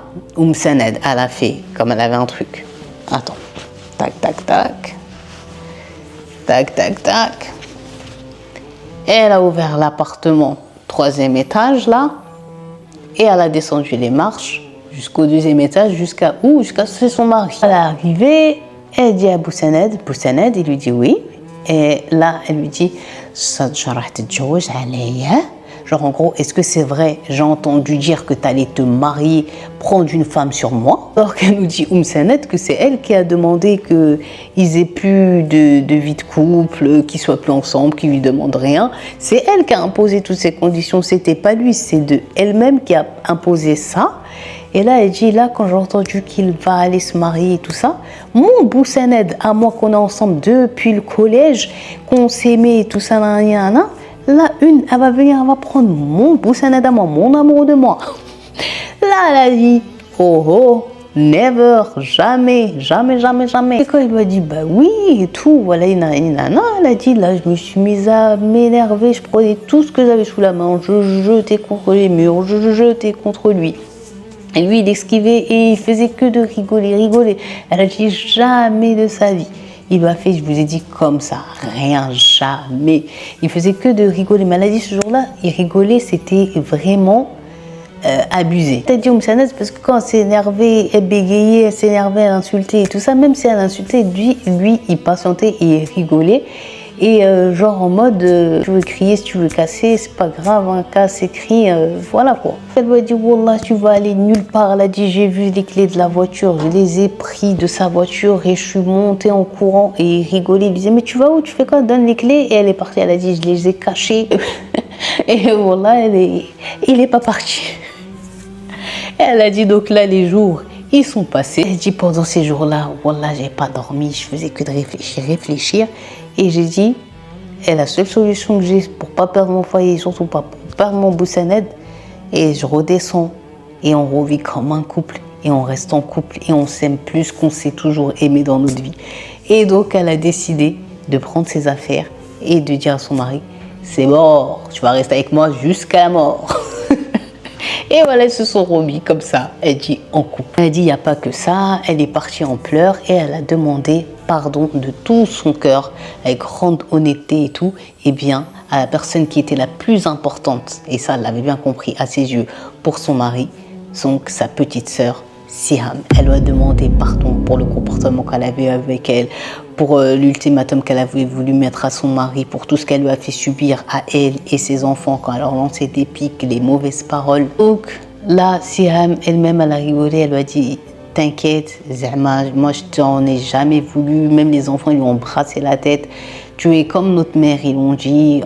Saned, elle a fait comme elle avait un truc. Attends, tac, tac, tac, tac, tac, tac. Elle a ouvert l'appartement, 3e étage, là, et elle a descendu les marches jusqu'au 2e étage, jusqu'à où? Jusqu'à chez son mari. Elle est arrivée, elle dit à Saned, il lui dit oui. Et là, elle lui dit, genre en gros, est-ce que c'est vrai, j'ai entendu dire que tu allais te marier, prendre une femme sur moi. Alors qu'elle nous dit Saned que c'est elle qui a demandé qu'ils aient plus de vie de couple, qu'ils soient plus ensemble, qu'ils lui demandent rien. C'est elle qui a imposé toutes ces conditions, c'était pas lui, c'est de elle-même qui a imposé ça. Et là, elle dit, là, quand j'ai entendu qu'il va aller se marier et tout ça, mon Saned, à moi qu'on est ensemble depuis le collège, qu'on s'aimait et tout ça, là, elle va venir, elle va prendre mon Saned à moi, mon amour de moi. Là, elle a dit, oh, never, jamais, jamais, jamais, jamais. Et quand il lui a dit, bah oui, et tout, voilà, elle a dit, là, je me suis mise à m'énerver, je prenais tout ce que j'avais sous la main, je jetais contre les murs, je jetais contre lui. Et lui, il esquivait et il faisait que de rigoler. Elle a dit, jamais de sa vie. Il m'a fait, je vous ai dit, comme ça, rien, jamais. Il faisait que de rigoler. Mais elle a dit, ce jour-là, il rigolait, c'était vraiment abusé. Elle a dit Saned parce que quand elle s'est énervée, elle bégayait, elle s'énervait, elle insultait et tout ça, même si elle insultait, lui, il patientait et il rigolait. Et genre en mode, tu veux crier, si tu veux casser, c'est pas grave, hein, casse et crie, voilà quoi. Elle lui a dit, Wallah, tu vas aller nulle part. Elle a dit, j'ai vu les clés de la voiture, je les ai pris de sa voiture et je suis montée en courant. Et il rigolait, il disait, mais tu vas où, tu fais quoi, donne les clés. Et elle est partie, elle a dit, je les ai cachées. Et Wallah, il est pas parti. Et elle a dit, donc là, les jours, ils sont passés. Elle dit, pendant ces jours-là, Wallah, j'ai pas dormi, je faisais que de réfléchir. Et j'ai dit, et la seule solution que j'ai pour pas perdre mon foyer, surtout pas pour perdre mon Saned, et je redescends et on revit comme un couple et on reste en couple et on s'aime plus qu'on s'est toujours aimé dans notre vie. Et donc elle a décidé de prendre ses affaires et de dire à son mari, c'est mort, tu vas rester avec moi jusqu'à la mort. Et voilà, ils se sont remis comme ça, elle dit en couple. Elle dit, il n'y a pas que ça, elle est partie en pleurs et elle a demandé pardon de tout son cœur, avec grande honnêteté et tout, et bien à la personne qui était la plus importante, et ça elle l'avait bien compris à ses yeux, pour son mari, donc sa petite sœur Siham. Elle lui a demandé pardon pour le comportement qu'elle avait avec elle, pour l'ultimatum qu'elle avait voulu mettre à son mari, pour tout ce qu'elle lui a fait subir à elle et ses enfants quand elle leur lançait des piques, les mauvaises paroles. Donc là, Siham elle-même, elle a rigolé, elle lui a dit, t'inquiète, Zama, moi je t'en ai jamais voulu, même les enfants ils lui ont brassé la tête. Tu es comme notre mère, ils l'ont dit,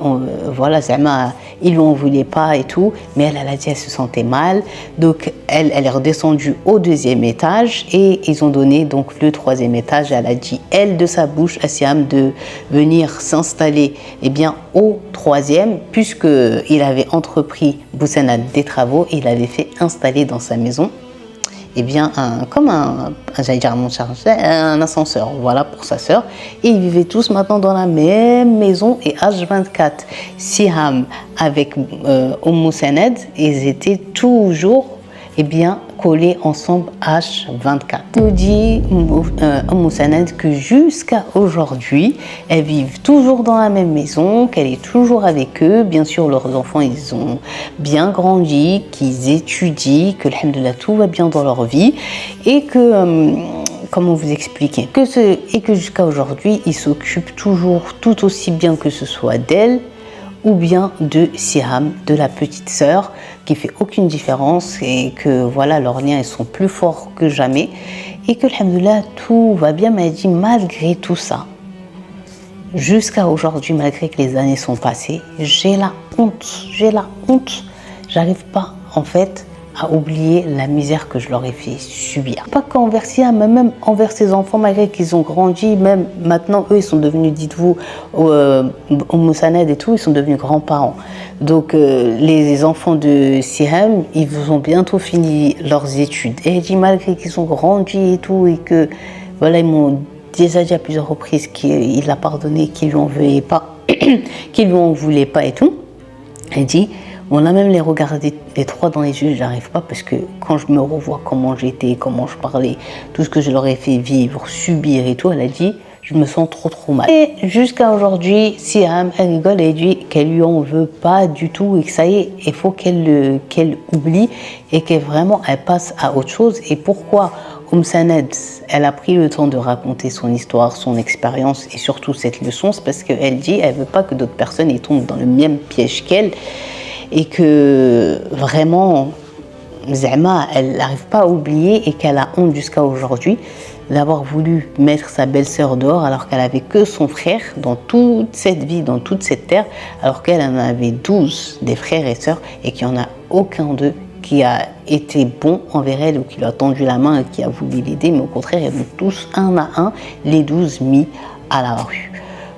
voilà, Zama, ils lui en voulaient pas et tout. Mais elle a dit, elle se sentait mal. Donc, elle est redescendue au 2e étage et ils ont donné donc le 3e étage. Elle a dit, elle, de sa bouche, à Siam, de venir s'installer au 3e, puisqu'il avait entrepris Saned des travaux, il avait fait installer dans sa maison un ascenseur, voilà, pour sa sœur. Et ils vivaient tous maintenant dans la même maison. Et H24, Siham avec Saned, ils étaient toujours collés ensemble H24. Nous dit Saned que jusqu'à aujourd'hui, elles vivent toujours dans la même maison, qu'elle est toujours avec eux. Bien sûr, leurs enfants, ils ont bien grandi, qu'ils étudient, que alhamdoulilah, tout va bien dans leur vie et que, comment vous expliquer, que jusqu'à aujourd'hui, ils s'occupent toujours tout aussi bien que ce soit d'elle ou bien de Siham, de la petite sœur, qui fait aucune différence et que voilà, leurs liens ils sont plus forts que jamais et que alhamdoulilah tout va bien. Mais elle dit, malgré tout ça, jusqu'à aujourd'hui, malgré que les années sont passées, j'ai la honte, j'arrive pas en fait à oublier la misère que je leur ai fait subir. Pas qu'envers Siam, mais même envers ses enfants, malgré qu'ils ont grandi, même maintenant, eux, ils sont devenus, dites-vous, Moussaned et tout, ils sont devenus grands-parents. Donc, les enfants de Siam, ils ont bientôt fini leurs études. Et elle dit, malgré qu'ils ont grandi et tout, et que, voilà, ils m'ont déjà dit à plusieurs reprises qu'il l'a pardonné, qu'il lui en voulait pas, qu'il lui en voulait pas et tout. Elle dit, on a même les regardé les trois dans les yeux, j'arrive pas parce que quand je me revois comment j'étais, comment je parlais, tout ce que je leur ai fait vivre, subir et tout, elle a dit, je me sens trop mal. Et jusqu'à aujourd'hui, Siam, elle rigole et elle dit qu'elle lui en veut pas du tout et que ça y est, il faut qu'elle oublie et qu'elle vraiment elle passe à autre chose. Et pourquoi Saned, elle a pris le temps de raconter son histoire, son expérience et surtout cette leçon, c'est parce qu'elle dit elle veut pas que d'autres personnes y tombent dans le même piège qu'elle et que vraiment, Zema, elle n'arrive pas à oublier et qu'elle a honte jusqu'à aujourd'hui d'avoir voulu mettre sa belle-sœur dehors alors qu'elle avait que son frère dans toute cette vie, dans toute cette terre, alors qu'elle en avait 12 des frères et sœurs et qu'il n'y en a aucun d'eux qui a été bon envers elle ou qui lui a tendu la main et qui a voulu l'aider, mais au contraire, ils ont tous un à un les 12 mis à la rue.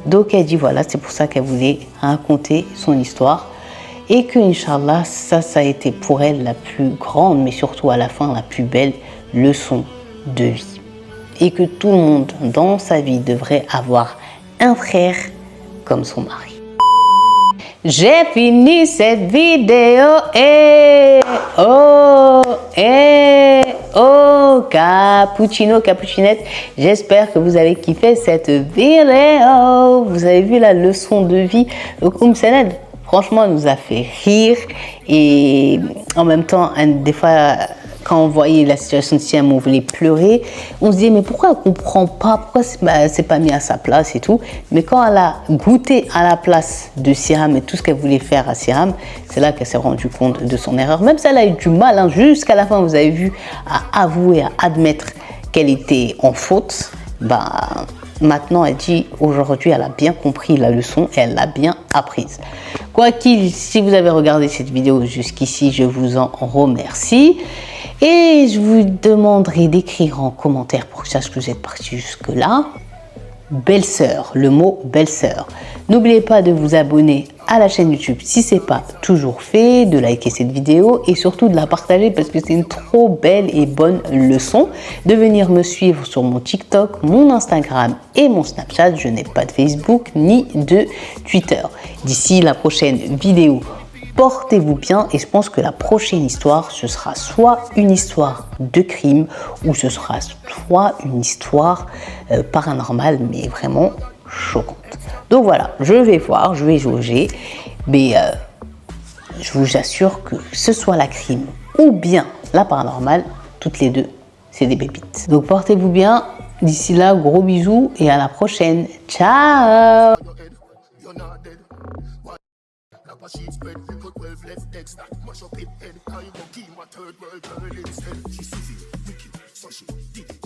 Donc elle dit voilà, c'est pour ça qu'elle voulait raconter son histoire et que Inch'Allah, ça a été pour elle la plus grande, mais surtout à la fin la plus belle leçon de vie. Et que tout le monde dans sa vie devrait avoir un frère comme son mari. J'ai fini cette vidéo et cappuccino, cappuccinette. J'espère que vous avez kiffé cette vidéo. Vous avez vu la leçon de vie. Donc Saned, franchement, elle nous a fait rire et en même temps, des fois, quand on voyait la situation de Siam, on voulait pleurer. On se disait, mais pourquoi elle ne comprend pas? Pourquoi c'est pas mis à sa place et tout? Mais quand elle a goûté à la place de Siam et tout ce qu'elle voulait faire à Siam, c'est là qu'elle s'est rendue compte de son erreur. Même si elle a eu du mal, hein, jusqu'à la fin, vous avez vu, à avouer, à admettre qu'elle était en faute. Bah, maintenant, elle dit, aujourd'hui, elle a bien compris la leçon et elle l'a bien apprise. Quoi qu'il, si vous avez regardé cette vidéo jusqu'ici, je vous en remercie. Et je vous demanderai d'écrire en commentaire pour que je sache que vous êtes parti jusque-là. Belle-sœur, le mot belle-sœur. N'oubliez pas de vous abonner à la chaîne YouTube si ce n'est pas toujours fait, de liker cette vidéo et surtout de la partager parce que c'est une trop belle et bonne leçon. De venir me suivre sur mon TikTok, mon Instagram et mon Snapchat. Je n'ai pas de Facebook ni de Twitter. D'ici la prochaine vidéo, portez-vous bien et je pense que la prochaine histoire, ce sera soit une histoire de crime ou ce sera soit une histoire paranormale mais vraiment choquante. Donc voilà, je vais voir, je vais jauger, mais je vous assure que ce soit la crime ou bien la paranormale, toutes les deux, c'est des pépites. Donc portez-vous bien, d'ici là, gros bisous et à la prochaine. Ciao! Sheet spread, little 12 left next that mash up it head. I go keep my third world girl instead. She's Susie, wicked, so she did it.